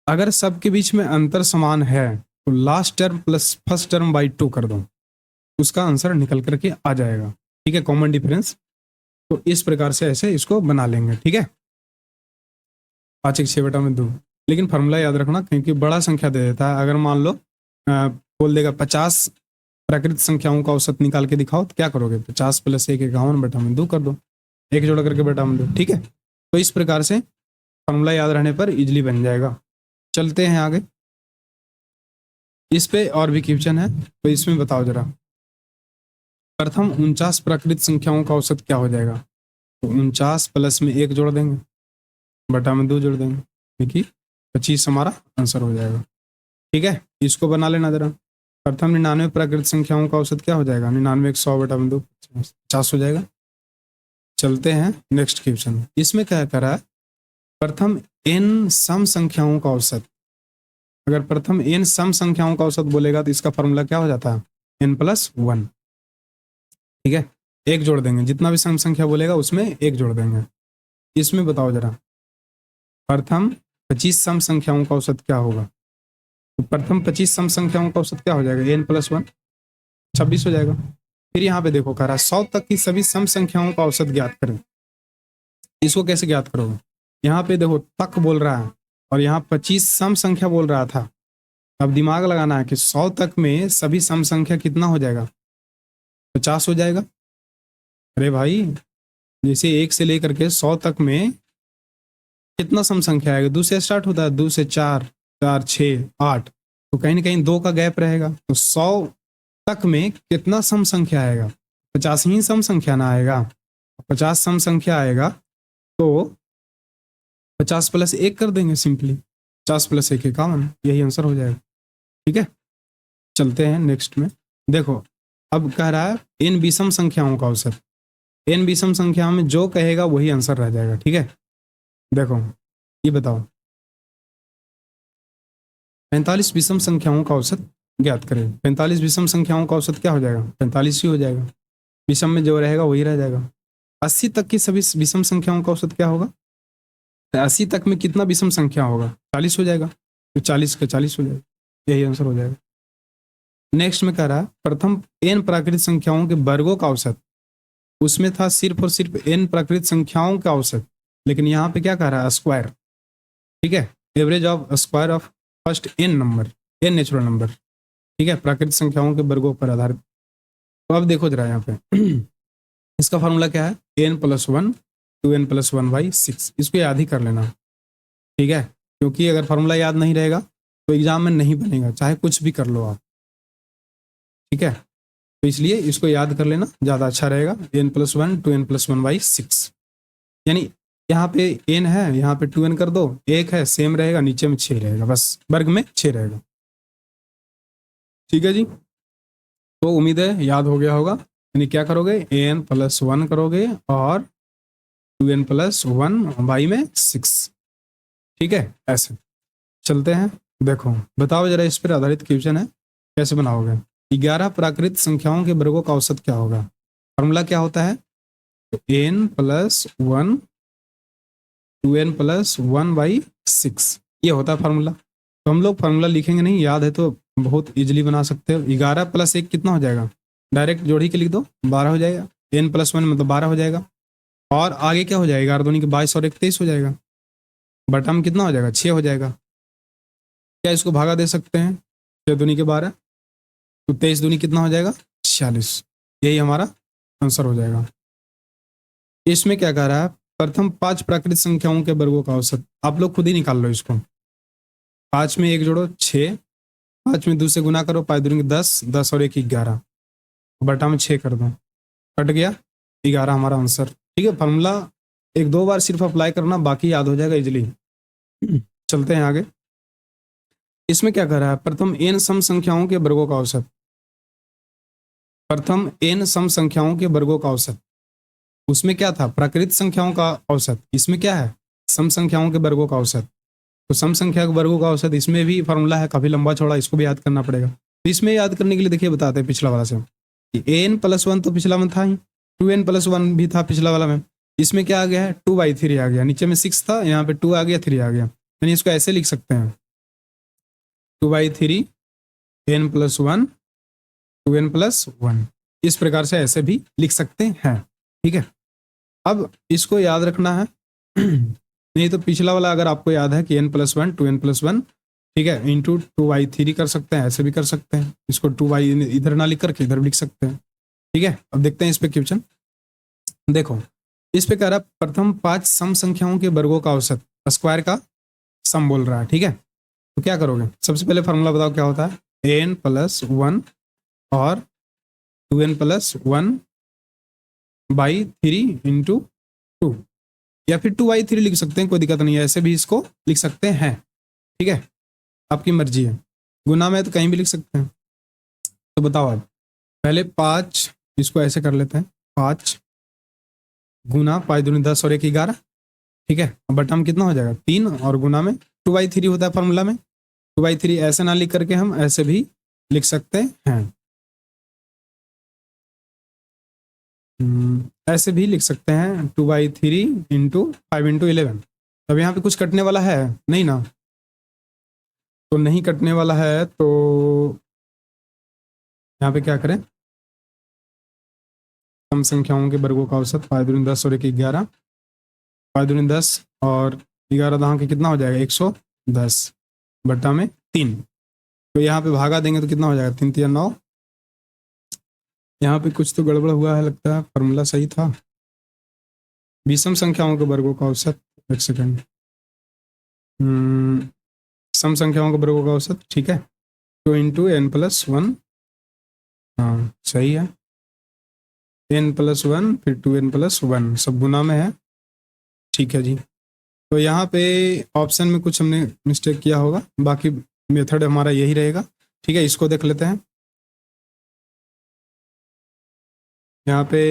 अगर सबके बीच में अंतर समान है तो last term plus first term by 2 कर दो, उसका आंसर निकल करके आ जाएगा, ठीक है, कॉमन डिफरेंस। तो इस प्रकार से ऐसे इसको बना लेंगे, ठीक है। 5, 1, 6/2, लेकिन फार्मूला याद रखना क्योंकि बड़ा संख्या दे देता है। अगर मान लो बोल देगा 50 प्राकृत संख्याओं का औसत निकाल के दिखाओ, तो क्या करोगे, 50 + 1 51/2 कर दो, एक जोड़ करके बटा में 2, ठीक है। तो इस प्रकार से फॉर्मूला याद रहने पर इजीली बन जाएगा। चलते हैं आगे, इस पे और भी क्वेश्चन है, तो इसमें बताओ जरा। प्रथम 49 प्राकृत संख्याओं का औसत क्या हो जाएगा? तो 49 प्लस में 1 जोड़ देंगे, बटा में 2 जोड़ देंगे, देखिए 25 हमारा आंसर हो जाएगा। ठीक है, इसको बना लेना जरा। प्रथम 99 प्राकृत संख्याओं का औसत क्या हो जाएगा? 99 100 बटा में 2 50 हो जाएगा। चलते हैं नेक्स्ट क्वेश्चन, इसमें क्या करा है? प्रथम n सम संख्याओं का औसत। अगर प्रथम n सम संख्याओं का औसत बोलेगा तो इसका फॉर्मूला क्या हो जाता है? n+1। ठीक है, एक जोड़ देंगे, जितना भी सम संख्या बोलेगा उसमें एक जोड़ देंगे। इसमें बताओ जरा, प्रथम 25 सम संख्याओं का औसत क्या होगा? तो प्रथम 25 सम संख्याओं का औसत क्या हो जाएगा? n+1 26 हो जाएगा। फिर यहाँ पे देखो कह रहा है 100 तक की सभी सम संख्याओं का औसत ज्ञात करें। इसको कैसे ज्ञात करोगे? यहाँ पे देखो तक बोल रहा है और यहाँ 25 सम संख्या बोल रहा था। अब दिमाग लगाना है कि 100 तक में सभी सम संख्या कितना हो जाएगा? 50 हो जाएगा। अरे भाई, जैसे 1 से लेकर के 100 तक में कितना सम संख्या आएगा? 2 से स्टार्ट होता है, 2 से 4, 4 6 8, तो कहीं ना कहीं 2 का गैप रहेगा। तो 100 तक में कितना सम संख्या आएगा? 50 ही सम संख्या ना आएगा। 50 सम संख्या आएगा तो 50 + 1 कर देंगे सिंपली, 50 + 1 51, यही आंसर हो जाएगा। ठीक है, चलते हैं नेक्स्ट में। देखो अब कह रहा है इन विषम संख्याओं का औसत। इन विषम संख्याओं में जो कहेगा वही आंसर रह जाएगा। ठीक है, देखो ये बताओ 45 विषम संख्याओं का औसत ज्ञात करें। 45 विषम संख्याओं का औसत क्या हो जाएगा? 45 ही हो जाएगा, विषम में जो रहेगा वही रह जाएगा। 80 तक की सभी विषम संख्याओं का औसत क्या होगा? 80 तक में कितना विषम संख्या होगा? 40 हो जाएगा, तो 40 का 40 हो जाएगा, यही आंसर हो जाएगा। नेक्स्ट में कह रहा है प्रथम n प्राकृत संख्याओं के वर्गों का औसत। उसमें था सिर्फ और सिर्फ n प्राकृत संख्याओं का औसत, लेकिन यहाँ पे क्या कह रहा है? स्क्वायर। ठीक है, average of square of first n number, n natural number. ठीक है, प्राकृतिक संख्याओं के वर्गों पर आधारित। तो अब देखो जरा यहाँ पे इसका फॉर्मूला क्या है? n+1 2n+1/6। इसको याद ही कर लेना। ठीक है, क्योंकि अगर फॉर्मूला याद नहीं रहेगा तो एग्जाम में नहीं बनेगा, चाहे कुछ भी कर लो आप। ठीक है, तो इसलिए इसको याद कर लेना, ज़्यादा अच्छा रहेगा। n+1 2n+1/6, यानी यहाँ पे n है, यहाँ पे 2n कर दो, 1 है सेम रहेगा, नीचे में 6 रहेगा, बस वर्ग में 6 रहेगा। ठीक है जी, तो उम्मीद है याद हो गया होगा। यानी क्या करोगे? n+1 करोगे और 2n+1/6। ठीक है, ऐसे चलते हैं। देखो बताओ जरा, इस पर आधारित क्वेश्चन है, कैसे बनाओगे? 11 प्राकृत संख्याओं के वर्गों का औसत क्या होगा? फॉर्मूला क्या होता है? n+1 2n+1/6, ये होता है फार्मूला। तो हम लोग फार्मूला लिखेंगे नहीं, याद है तो बहुत इजीली बना सकते हो। 11 + 1 कितना हो जाएगा? डायरेक्ट जोड़ ही के लिख दो, 12 हो जाएगा। n+1 मतलब 12 हो जाएगा, और आगे क्या हो जाएगा? 11 दूनी के 22 और 1 23 हो जाएगा, बटा में कितना हो जाएगा? 6 हो जाएगा। क्या इसको भागा दे सकते हैं? 6 दूनी के 12, तो 23 दूनी कितना हो जाएगा? 46, यही हमारा आंसर हो जाएगा। इसमें क्या कह रहा है? प्रथम 5 प्राकृतिक संख्याओं के वर्गों का औसत। आप लोग खुद ही निकाल लो इसको। 5 में 1 जोड़ो 6, 5 में 2 से गुना करो, 5 दूनी के 10, 10 और 1 11, बटा में 6 कर दो, कट गया 11 हमारा आंसर। ठीक है, फॉर्मूला 1-2 बार सिर्फ अप्लाई करना, बाकी याद हो जाएगा इजीली। चलते हैं आगे, इसमें क्या कह रहा है? प्रथम n सम संख्याओं के वर्गों का औसत। प्रथम n सम संख्याओं के वर्गों का औसत, उसमें क्या था? प्राकृतिक संख्याओं का औसत। इसमें क्या है? सम संख्याओं के वर्गों का औसत। तो सम संख्या के वर्गों का औसत, इसमें भी फॉर्मूला है काफी लंबा चौड़ा, इसको भी याद करना पड़ेगा। तो इसमें याद करने के लिए देखिए बताते हैं पिछला वाला से। n+1 तो पिछला में था ही, 2n+1 भी था पिछला वाला में। इसमें क्या आ गया है? 2/3 आ गया, नीचे में 6 था, यहाँ पे 2 आ गया, 3 आ गया। यानी इसको ऐसे लिख सकते हैं 2/3 n+1 2n+1, इस प्रकार से ऐसे भी लिख सकते हैं। ठीक है, अब इसको याद रखना है। नहीं तो पिछला वाला अगर आपको याद है कि n+1 2n+1, ठीक है, इंटू 2/3 कर सकते हैं, ऐसे भी कर सकते हैं। इसको 2y इधर ना लिख करके इधर भी लिख सकते हैं। ठीक है, अब देखते हैं इस पे क्वेश्चन। देखो इस पे कह रहा है प्रथम 5 सम संख्याओं के वर्गों का औसत, स्क्वायर का सम बोल रहा है, ठीक है। तो क्या करोगे, सबसे पहले फॉर्मूला बताओ क्या होता है, एन प्लस 1 और 2n प्लस 1 बाई 3 इंटू 2, या फिर 2/3 लिख सकते हैं, कोई दिक्कत नहीं है, ऐसे भी इसको लिख सकते हैं, ठीक है, आपकी मर्जी है। गुना में तो कहीं भी लिख सकते हैं। तो बताओ आप, पहले 5, इसको ऐसे कर लेते हैं, 5 गुना 5 दूनी 10 और 1 11, ठीक है। अब बटा में कितना हो जाएगा 3, और गुना में 2/3 होता है फॉर्मूला में, 2/3 ऐसे ना लिख करके हम ऐसे भी लिख सकते हैं, ऐसे भी लिख सकते हैं 2/3 इंटू 5 इंटू 11। अब यहाँ पे कुछ कटने वाला है नहीं ना, तो नहीं कटने वाला है, तो यहाँ पे क्या करें, सम संख्याओं के वर्गों का औसत 5 दूनी 10 और 1 11, 5 दूनी 10 और 11 दहाँ के कितना हो जाएगा 110 बट्टा में 3। तो यहाँ पे भागा देंगे तो कितना हो जाएगा 3 3 9। यहाँ पे कुछ तो गड़बड़ हुआ है लगता है, फॉर्मूला सही था। विषम संख्याओं के वर्गों का औसत, एक सेकंड, सम संख्याओं के वर्गों का औसत, ठीक है, 2 इंटू एन प्लस 1, हाँ सही है, n प्लस 1 फिर 2n प्लस 1 सब गुना में है, ठीक है जी। तो यहाँ पे ऑप्शन में कुछ हमने मिस्टेक किया होगा, बाकी मेथड हमारा यही रहेगा, ठीक है। इसको देख लेते हैं, यहाँ पे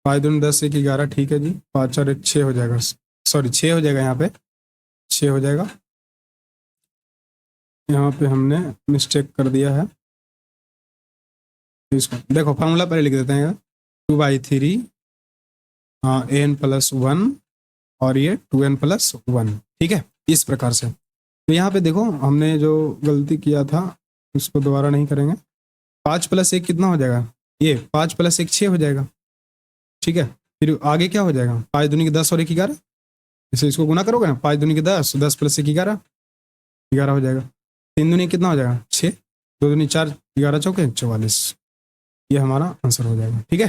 5 दूनी 10 1 11, ठीक है जी, 5 और 1 6 हो जाएगा, सॉरी 6 हो जाएगा, यहाँ पे 6 हो जाएगा, यहाँ पे हमने मिस्टेक कर दिया है। इसको देखो फार्मूला पहले लिख देते हैं, 2/3 एन प्लस 1 और ये 2n प्लस 1, ठीक है, इस प्रकार से। तो यहाँ पे देखो हमने जो गलती किया था उसको दोबारा नहीं करेंगे। 5 प्लस 1 कितना हो जाएगा, ये 5 प्लस 1 6 हो जाएगा, ठीक है। फिर आगे क्या हो जाएगा, 5 दूनी के 10 और 1 11, इसे इसको गुना करोगे ना, 5 दूनी के 10, 10 प्लस 1 11, 11 हो जाएगा, 3 दूनी कितना हो जाएगा 6, 2 दूनी 4, 11 चौके 44, ये हमारा आंसर हो जाएगा, ठीक है।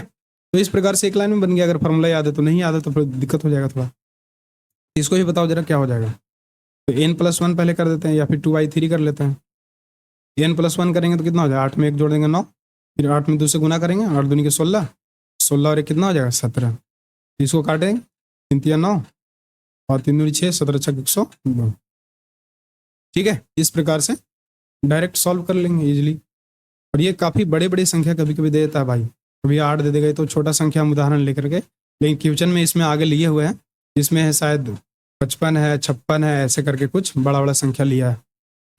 तो इस प्रकार से एक लाइन में बन गया। अगर फॉर्मूला याद है तो, नहीं याद है तो फिर दिक्कत हो जाएगा थोड़ा। इसको ही बताओ जरा क्या हो जाएगा। तो n प्लस 1 पहले कर देते हैं, या फिर 2/3 कर लेते हैं। n प्लस 1 करेंगे तो कितना हो जाएगा, 8 में 1 जोड़ देंगे 9, फिर 8 में 2 से गुना करेंगे, 8 दूनी के 16, 16 और 1 कितना हो जाएगा 17, इसको काटेंगे 3 3 9 और 3 दूनी 6, 17 6 102, ठीक है। इस प्रकार से डायरेक्ट सॉल्व कर लेंगे इजिली। और ये काफ़ी बड़े बड़े संख्या कभी कभी दे देता है भाई, कभी 8 दे देगा, तो छोटा संख्या हम उदाहरण लेकर के, लेकिन क्वेश्चन में इसमें आगे लिए हुए हैं, इसमें है शायद 55 है, 56 है, ऐसे करके कुछ बड़ा बड़ा संख्या लिया है,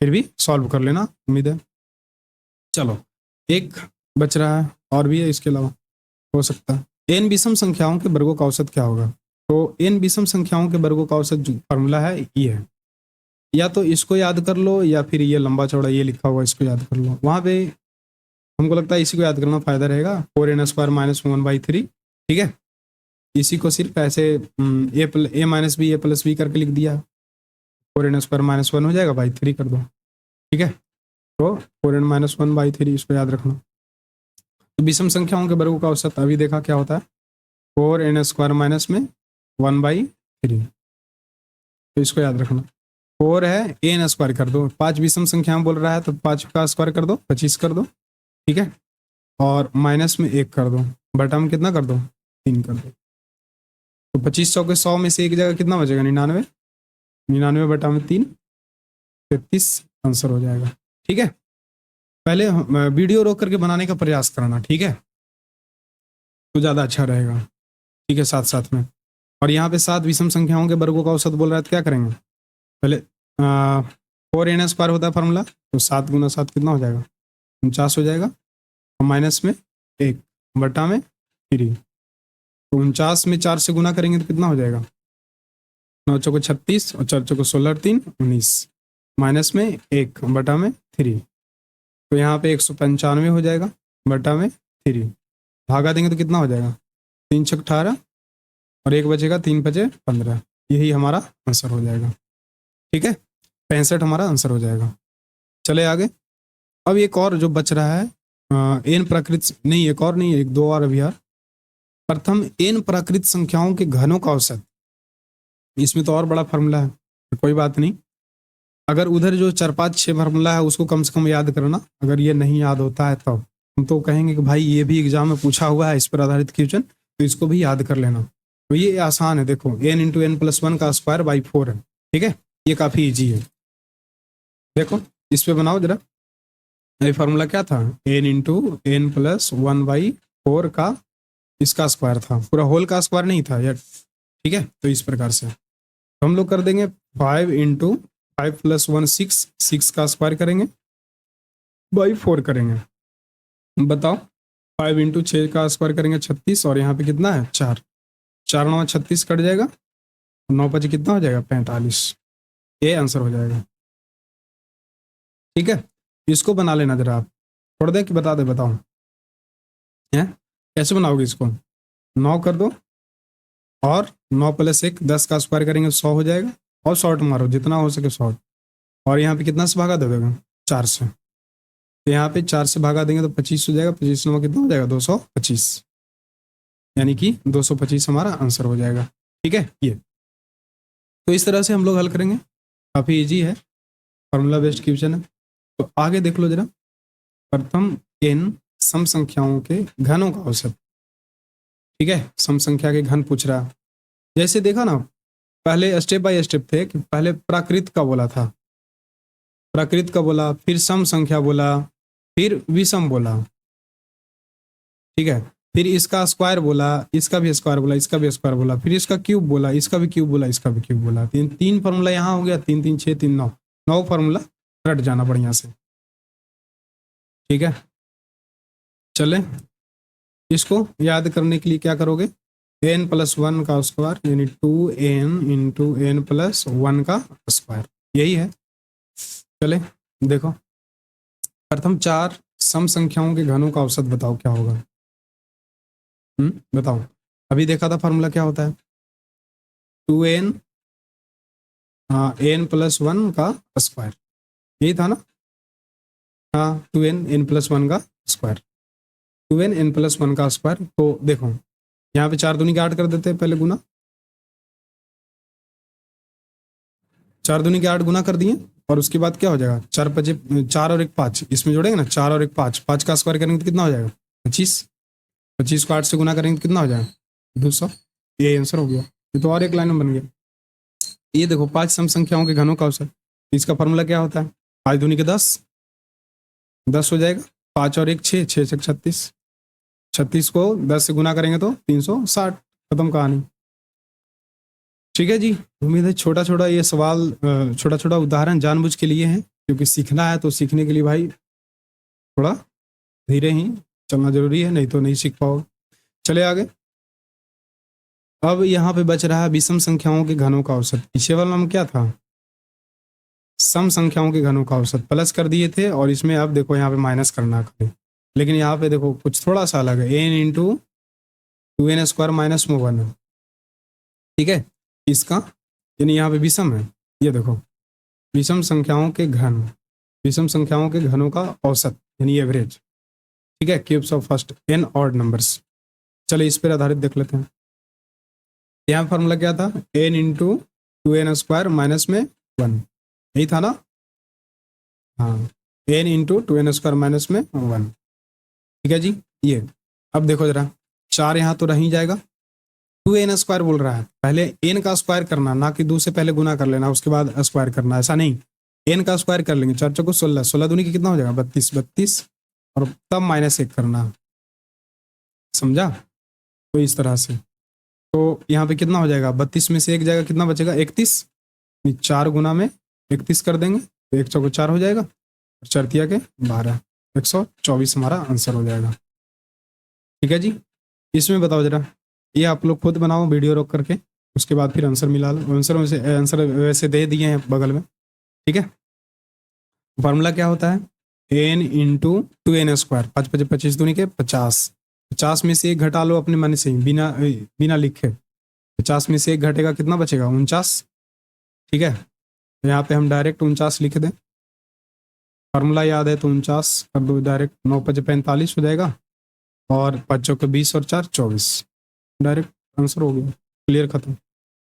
फिर भी सॉल्व कर लेना, उम्मीद है। चलो एक बच रहा है, और भी है इसके अलावा हो सकता है। एन विषम संख्याओं के वर्गों का औसत क्या होगा। तो एन विषम संख्याओं के वर्गों का औसत जो फॉर्मूला है ये है, या तो इसको याद कर लो, या फिर ये लंबा चौड़ा ये लिखा हुआ इसको याद कर लो। वहाँ पे हमको लगता है इसी को याद करना फायदा रहेगा, 4n² माइनस 1/3, ठीक है। इसी को सिर्फ ऐसे a minus B a plus B करके लिख दिया, 4n² माइनस 1 हो जाएगा, बाई 3 कर दो, ठीक है। तो 4n माइनस 1/3 इसको याद रखना। तो विषम संख्याओं के वर्गों का औसत अभी देखा क्या होता है, 4n² माइनस में 1/3, तो इसको याद रखना। 4 है an² कर दो, 5 विषम संख्याएं बोल रहा है तो 5 का स्क्वायर कर दो, 25 कर दो, ठीक है। और माइनस में 1 कर दो, बटा में कितना कर दो 3 कर दो। तो 25 चौके 100 में से एक जगह कितना बचेगा 99, 99 बटा में 3, 33 आंसर हो जाएगा, ठीक है। पहले वीडियो रोक करके बनाने का प्रयास करना, ठीक है, तो ज़्यादा अच्छा रहेगा, ठीक है, साथ साथ में। और यहाँ पे 7 विषम संख्याओं के वर्गों का औसत बोल रहा है, तो क्या करेंगे, पहले 4n² होता है फार्मूला, तो 7 गुना 7 कितना हो जाएगा 49 हो जाएगा, और माइनस में 1 बटा में 3, तो 49 में 4 से गुना करेंगे तो कितना हो जाएगा 9 चौको 36 और 4 चौको 16 3 19, माइनस में 1 बटा में 3, तो यहाँ पे 195 हो जाएगा बटा में 3, भागा देंगे तो कितना हो जाएगा 3 छक 18 और 1 बचेगा 3 बचे 15, यही हमारा आंसर हो जाएगा, ठीक है। 65 हमारा आंसर हो जाएगा। चले आगे। अब एक और जो बच रहा है एन प्रकृति नहीं, एक और नहीं, एक दो और अभी यार। प्रथम n प्राकृत संख्याओं के घनों का औसत। इसमें तो और बड़ा फार्मूला है, तो कोई बात नहीं। अगर उधर जो 4 5 6 फार्मूला है उसको कम से कम याद करना, अगर ये नहीं याद होता है तब हम तो कहेंगे कि भाई ये भी एग्जाम में पूछा हुआ है, इस पर आधारित क्वेश्चन, तो इसको भी याद कर लेना। तो ये आसान है, देखो n इंटू एन प्लस 1 का स्क्वायर बाई 4 है, ठीक है, ये काफी इजी है। देखो इस पे बनाओ जरा, ये फार्मूला क्या था, n into N plus 1 by 4 का इसका स्क्वायर था, पूरा होल का स्क्वायर नहीं था यार, ठीक है। तो इस प्रकार से तो हम लोग कर देंगे 5 इंटू 5 प्लस 1 6, 6 का स्क्वायर करेंगे बाई 4 करेंगे। बताओ 5 इंटू 6 का स्क्वायर करेंगे 36, और यहाँ पे कितना है 4, 4 9 36 कट जाएगा, 9 5 कितना हो जाएगा 45, ये आंसर हो जाएगा, ठीक है। इसको बना लेना जरा आप, छोड़ दें कि बता दे, बताओ हैं कैसे बनाओगे इसको, 9 कर दो और 9 प्लस 1 10 का स्क्वायर करेंगे 100 हो जाएगा, और शॉर्ट मारो जितना हो सके शॉर्ट, और यहाँ पे कितना से भागा दे देगा 4 से, तो यहाँ पे 4 से भागा देंगे तो 25 हो जाएगा, 25 9 कितना हो जाएगा 225, यानी कि 225 हमारा आंसर हो जाएगा, ठीक है। ये तो इस तरह से हम लोग हल करेंगे, काफ़ी इजी है, फार्मूला बेस्ड क्वेश्चन है। तो आगे देख लो जरा, प्रथम n सम संख्याओं के घनों का औसत, ठीक है, सम संख्या के घन पूछ रहा। जैसे देखा ना, पहले स्टेप बाय स्टेप थे कि पहले प्राकृत का बोला था, प्राकृत का बोला, फिर सम संख्या बोला, फिर विषम बोला, ठीक है, फिर इसका स्क्वायर बोला, इसका भी स्क्वायर बोला, इसका भी स्क्वायर बोला, फिर इसका क्यूब बोला, इसका भी क्यूब बोला, इसका भी क्यूब बोला। तीन फार्मूला यहाँ हो गया, 3 3 6 3 9, 9 फार्मूला रट जाना बढ़िया से, ठीक है। चले इसको याद करने के लिए क्या करोगे, n प्लस 1 का स्क्वायर यानी 2n इंटू एन प्लस 1 का स्क्वायर, यही है। चले देखो, प्रथम 4 सम संख्याओं के घनों का औसत बताओ क्या होगा। बताओ, अभी देखा था फार्मूला क्या होता है, 2n n प्लस 1 का स्क्वायर, यही था ना, हाँ 2n n प्लस 1 का स्क्वायर, 2n n प्लस 1 का स्क्वायर। तो देखो यहाँ पे 4 दूनी के 8 कर देते हैं, पहले गुना, 4 दूनी के 8 गुना कर दिए, और उसके बाद क्या हो जाएगा 4 5 4 और 1 5, इसमें जोड़ेंगे ना 4 और 1 5, 5 का स्क्वायर करेंगे तो कितना हो जाएगा 25, 25 को 8 से गुना करेंगे तो कितना हो जाएगा 200, ये आंसर हो गया। ये तो और एक लाइन में बन गया। ये देखो 5 सम संख्याओं के घनों का औसत, इसका फॉर्मूला क्या होता है, 5 दूनी के 10, 10 हो जाएगा, 5 और 1 6, 6 से 36, 36 को 10 से गुना करेंगे तो 360, खत्म कहानी, ठीक है जी। उम्मीद है छोटा छोटा ये सवाल, छोटा छोटा उदाहरण जानबूझ के लिए है, क्योंकि सीखना है, तो सीखने के लिए भाई थोड़ा धीरे ही चलना जरूरी है, नहीं तो नहीं सीख पाओगे। चले आगे, अब यहाँ पे बच रहा है विषम संख्याओं के घनों का औसत। पीछे वाला नाम क्या था, सम संख्याओं के घनों का औसत प्लस कर दिए थे, और इसमें अब देखो यहाँ पे माइनस करना है, लेकिन यहाँ पे देखो कुछ थोड़ा सा अलग है, n into 2n square minus 1, ठीक है, इसका यानी यहाँ पे विषम है, ये देखो विषम संख्याओं के घन, विषम संख्याओं के घनों का औसत यानी एवरेज, ठीक है, cubes of first n odd numbers. चलिए इस पर आधारित देख लेते हैं। यहाँ फॉर्मूला क्या था, n into 2n square minus में 1, यही था ना, हाँ n into 2n square minus में 1, ठीक है जी। ये अब देखो जरा, 4 यहाँ तो रह ही जाएगा, 2n स्क्वायर बोल रहा है, पहले n का स्क्वायर करना, ना कि 2 से पहले गुना कर लेना उसके बाद स्क्वायर करना, ऐसा नहीं, n का स्क्वायर कर लेंगे, 4 चौको 16, 16 दूनी की कितना हो जाएगा 32, 32, और तब माइनस 1 करना, समझा। तो इस तरह से, तो यहाँ पे कितना हो जाएगा, 32 में से 1 जाएगा, कितना बचेगा 31, 4 गुना में 31 कर देंगे तो 1 चौको 4 हो जाएगा, और 4 तिया के 12, 124 हमारा आंसर हो जाएगा, ठीक है जी। इसमें बताओ जरा, ये आप लोग खुद बनाओ वीडियो रोक करके, उसके बाद फिर आंसर मिला लो, आंसर वैसे दे दिए हैं बगल में, ठीक है। फार्मूला क्या होता है, n इंटू 2n स्क्वायर, 5 5 25 दूनी के 50, 50 में से 1 घटा लो अपने मन से ही, बिना बिना लिखे, 50 में से 1 घटेगा कितना बचेगा 49, ठीक है। तो यहाँ पे हम डायरेक्ट 49 लिख दें, फार्मूला याद है तो 49 कर दो डायरेक्ट, 9 5 45 हो जाएगा, और 5 चौके 20 और 4 24, डायरेक्ट आंसर हो गया, क्लियर, खत्म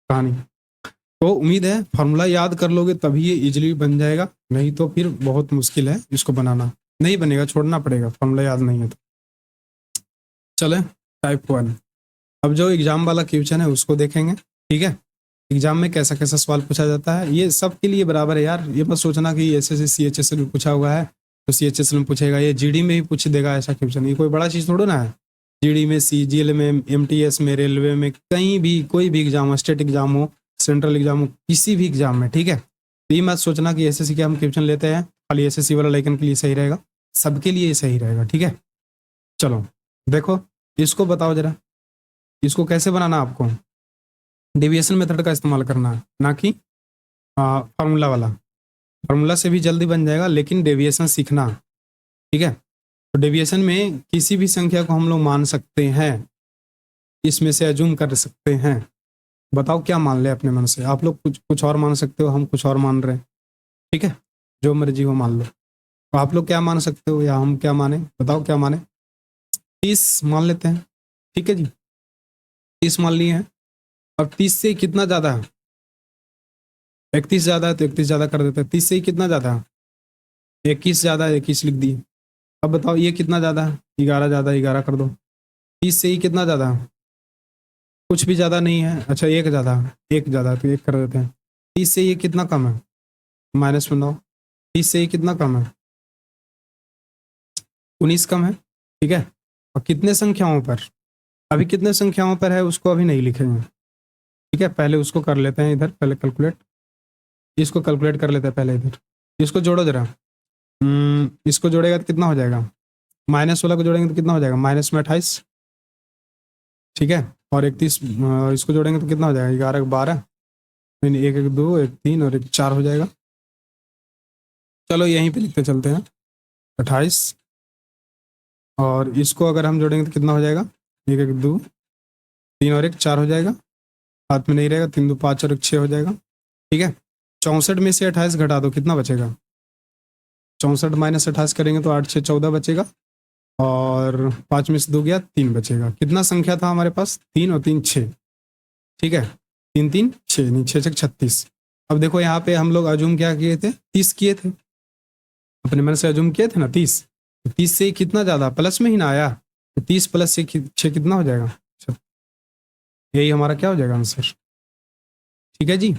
कहानी। तो उम्मीद है फार्मूला याद कर लोगे तभी ये इजीली बन जाएगा, नहीं तो फिर बहुत मुश्किल है इसको बनाना, नहीं बनेगा, छोड़ना पड़ेगा फार्मूला याद नहीं है तो। चले टाइप 1, अब जो एग्जाम वाला क्वेश्चन है उसको देखेंगे, ठीक है। एग्जाम में कैसा कैसा सवाल पूछा जाता है, ये सबके लिए बराबर है यार, ये मत सोचना कि एसएससी सीएचएसएल में पूछा हुआ है तो सीएचएसएल में पूछेगा, ये जीडी में ही पूछ देगा ऐसा क्वेश्चन, ये कोई बड़ा चीज़ थोड़ा ना है। जीडी में, सीजीएल में, एमटीएस में, रेलवे में, कहीं भी कोई भी एग्जाम हो, स्टेट एग्जाम हो, सेंट्रल एग्जाम हो, किसी भी एग्जाम में, ठीक है। तो ये मत सोचना कि एसएससी के हम क्वेश्चन लेते हैं खाली एसएससी वाला लेकिन के लिए सही रहेगा, सबके लिए सही रहेगा, ठीक है। चलो देखो, इसको बताओ जरा, इसको कैसे बनाना आपको, डेविएशन मेथड का इस्तेमाल करना है, ना कि फार्मूला वाला। फार्मूला से भी जल्दी बन जाएगा लेकिन डेविएशन सीखना, ठीक है। तो डेविएशन में किसी भी संख्या को हम लोग मान सकते हैं, इसमें से अजूम कर सकते हैं। बताओ क्या मान ले अपने मन से, आप लोग कुछ कुछ और मान सकते हो, हम कुछ और मान रहे हैं, ठीक है, जो मर्जी हो मान लो। तो आप लोग क्या मान सकते हो या हम क्या माने, बताओ क्या माने। 30 मान लेते हैं, ठीक है जी, 30 मान लिए हैं। अब 30 से कितना ज़्यादा है, 31 ज़्यादा है तो 31 ज़्यादा कर देते हैं। 30 से ही कितना ज़्यादा है, 21 ज़्यादा है, 21 लिख दिए। अब बताओ ये कितना ज़्यादा है, 11 ज़्यादा, 11 कर दो। 30 से ही कितना ज़्यादा है, कुछ भी ज़्यादा नहीं है, अच्छा एक ज़्यादा है, एक ज़्यादा है तो एक कर देते हैं। 30 से ये कितना कम है, माइनस में 9। 30 से ये कितना कम है, 19 कम है, ठीक है। और कितने संख्याओं पर, अभी कितने संख्याओं पर है उसको अभी नहीं लिखेंगे, ठीक है, पहले उसको कर लेते हैं इधर, पहले कैलकुलेट, इसको कैलकुलेट कर लेते हैं पहले इधर। इसको जोड़ो जरा, इसको जोड़ेगा तो कितना हो जाएगा, माइनस वाला को जोड़ेंगे तो कितना हो जाएगा, माइनस में 28, ठीक है। और 31 इसको जोड़ेंगे तो कितना हो जाएगा, 11 12, नहीं 1 1 2 1 3 और 1 4 हो जाएगा। चलो यहीं पे लिखते चलते हैं 28, और इसको अगर हम जोड़ेंगे तो कितना हो जाएगा, 1 1 2 3 और 1 4 हो जाएगा, हाथ में नहीं रहेगा, 3 2 5 और 1 6 हो जाएगा, ठीक है। 64 में से 28 घटा दो, कितना बचेगा, 64 माइनस 28 करेंगे तो 8 6 14 बचेगा, और 5 में से 2 गया, 3 बचेगा। कितना संख्या था हमारे पास, 3 और 3 6, ठीक है, 3 3 6, नहीं 6 6 36। अब देखो यहाँ पे हम लोग अजूम क्या किए थे, 30 किए थे, अपने मन से अजूम किए थे ना 30। 30 से कितना ज़्यादा, प्लस में ही ना आया, तो 30 प्लस से 6 कितना हो जाएगा, यही हमारा क्या हो जाएगा आंसर, ठीक है जी।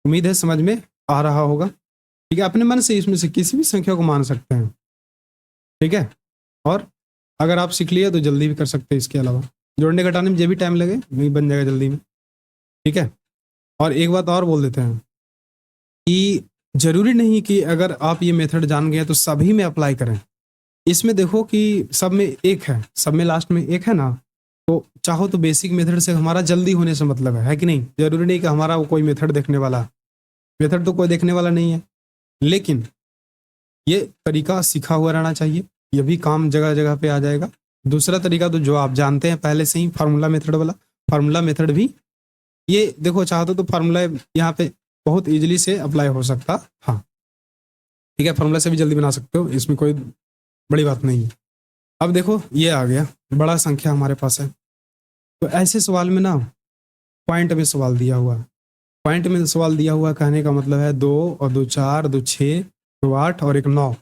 उम्मीद है समझ में आ रहा होगा, ठीक है। अपने मन से इसमें से किसी भी संख्या को मान सकते हैं, ठीक है। और अगर आप सीख लिए तो जल्दी भी कर सकते हैं, इसके अलावा जोड़ने घटाने में जो भी टाइम लगे वही बन जाएगा जल्दी में, ठीक है। और एक बात और बोल देते हैं कि जरूरी नहीं कि अगर आप ये मेथड जान गए तो सभी में अप्लाई करें। इसमें देखो कि सब में एक है, सब में लास्ट में एक है ना, तो चाहो तो बेसिक मेथड से हमारा जल्दी होने से मतलब है कि नहीं, जरूरी नहीं कि हमारा वो कोई मेथड देखने वाला, मेथड तो कोई देखने वाला नहीं है, लेकिन ये तरीका सीखा हुआ रहना चाहिए, ये भी काम जगह जगह पे आ जाएगा। दूसरा तरीका तो जो आप जानते हैं पहले से ही, फार्मूला मेथड वाला, फार्मूला मेथड भी ये देखो चाहते तो फार्मूला यहाँ पे बहुत इजीली से अप्लाई हो सकता, हाँ ठीक है, फार्मूला से भी जल्दी बना सकते हो, इसमें कोई बड़ी बात नहीं है। अब देखो ये आ गया, बड़ा संख्या हमारे पास है, तो ऐसे सवाल में ना पॉइंट में सवाल दिया हुआ है, पॉइंट में सवाल दिया हुआ कहने का मतलब है 2 और 2 4 2 6 2 8 और 1 9,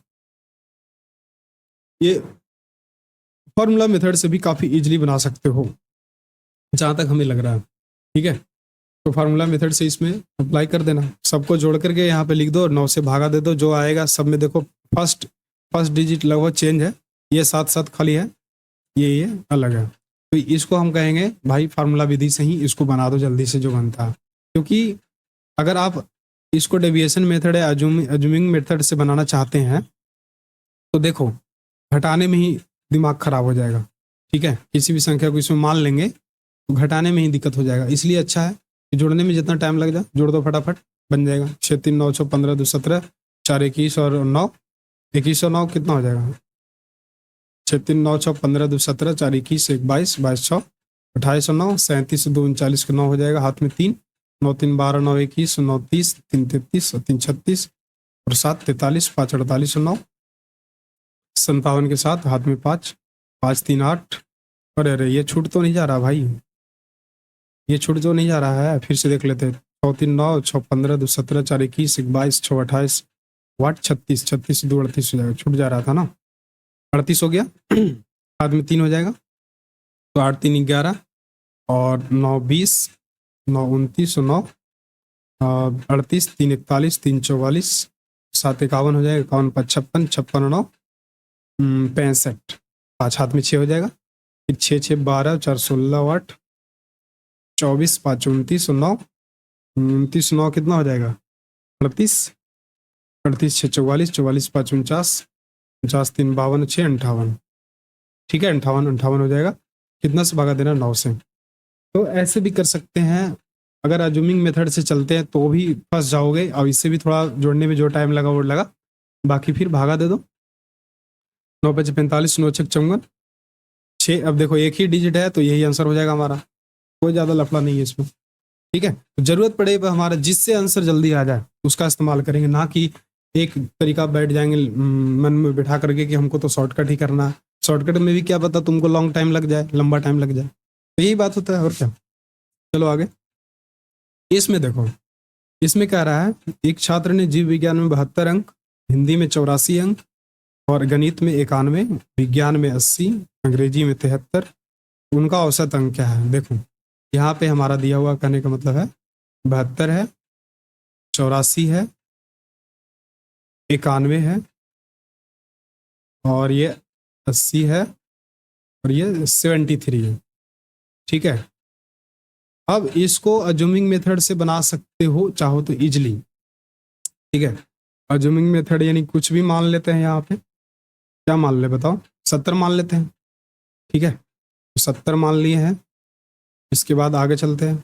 ये फॉर्मूला मेथड से भी काफ़ी इजीली बना सकते हो जहाँ तक हमें लग रहा है, ठीक है। तो फार्मूला मेथड से इसमें अप्लाई कर देना, सबको जोड़ करके यहाँ पे लिख दो, 9 से भागा दे दो, जो आएगा सब में देखो फर्स्ट डिजिट लगभग चेंज है, ये 7 7 खाली है, ये अलग है, तो इसको हम कहेंगे भाई फार्मूला विधि से ही इसको बना दो जल्दी से जो बनता है। क्योंकि अगर आप इसको डेविएशन मेथड या अजूमिंग मेथड से बनाना चाहते हैं तो देखो घटाने में ही दिमाग खराब हो जाएगा, ठीक है, किसी भी संख्या को इसमें मान लेंगे तो घटाने में ही दिक्कत हो जाएगा, इसलिए अच्छा है कि जोड़ने में जितना टाइम लग जाए जोड़ दो, फटाफट बन जाएगा। 6 3 9 6 15 2 17 4 21 और 9, 21 और 9 कितना हो जाएगा, 6 3 9 6 15 2 17 4 21 1 22 22 6 28 और 9 37 2 39 के 9 हो जाएगा, हाथ में 3 9 3 12 9 21 9 30 3 33 और 3 36 और 7 43 5 48 और 9 57 के साथ हाथ में 5 5 3 8, अरे अरे ये छूट तो नहीं जा रहा भाई, ये छूट जो नहीं जा रहा है, फिर से देख लेते हैं। 6 3 9, 6 15, 2 17, 4 21, 1 22, 6 28, वाट 36, 36 2 38 हो जाएगा। छूट जा रहा था ना, 38 हो गया। बाद में 3 हो जाएगा, तो 8 3 11 और 9 20, 9 29 और 9 38, 3 41, 3 44, 7 51 हो जाएगा। 51 5 56, 56 9 65, 5 हाथ में 6 हो जाएगा। फिर 6 6 12, 4 16 वाट, 24 5 29 और 9 29 9 कितना हो जाएगा? 38, 38 6 44, 44 5 49, 50 3 52, 6 58। ठीक है, 58 58 हो जाएगा। कितना से भागा देना? 9 से। तो ऐसे भी कर सकते हैं। अगर अज्यूमिंग मेथड से चलते हैं तो भी फंस जाओगे, और इससे भी थोड़ा जोड़ने में जो टाइम लगा वो लगा, बाकी फिर भागा दे दो। 9 5 45, 9 6 54, 6। अब देखो एक ही डिजिट है तो यही आंसर हो जाएगा हमारा, कोई ज़्यादा लफड़ा नहीं है इसमें। ठीक है, तो जरूरत पड़े पर हमारा जिससे आंसर जल्दी आ जाए उसका इस्तेमाल करेंगे, ना कि एक तरीका बैठ जाएंगे मन में बिठा करके कि हमको तो शॉर्टकट ही करना है। शॉर्टकट में भी क्या पता तुमको लॉन्ग टाइम लग जाए, लंबा टाइम लग जाए, तो यही बात होता है और क्या। चलो आगे। इसमें देखो, इसमें कह रहा है एक छात्र ने जीव विज्ञान में 72 अंक, हिंदी में 84 अंक और गणित में 91, विज्ञान में 80, अंग्रेजी में 73, उनका औसत अंक क्या है? देखो यहाँ पे हमारा दिया हुआ, कहने का मतलब है 72 है, 84 है, 91 है और ये 80 है और ये 73 है। ठीक है, अब इसको अज्यूमिंग मेथड से बना सकते हो चाहो तो इजिली। ठीक है, अज्यूमिंग मेथड यानी कुछ भी मान लेते हैं। यहाँ पे क्या मान ले बताओ? 70 मान लेते हैं। ठीक है, तो 70 मान लिए हैं। इसके बाद आगे चलते हैं।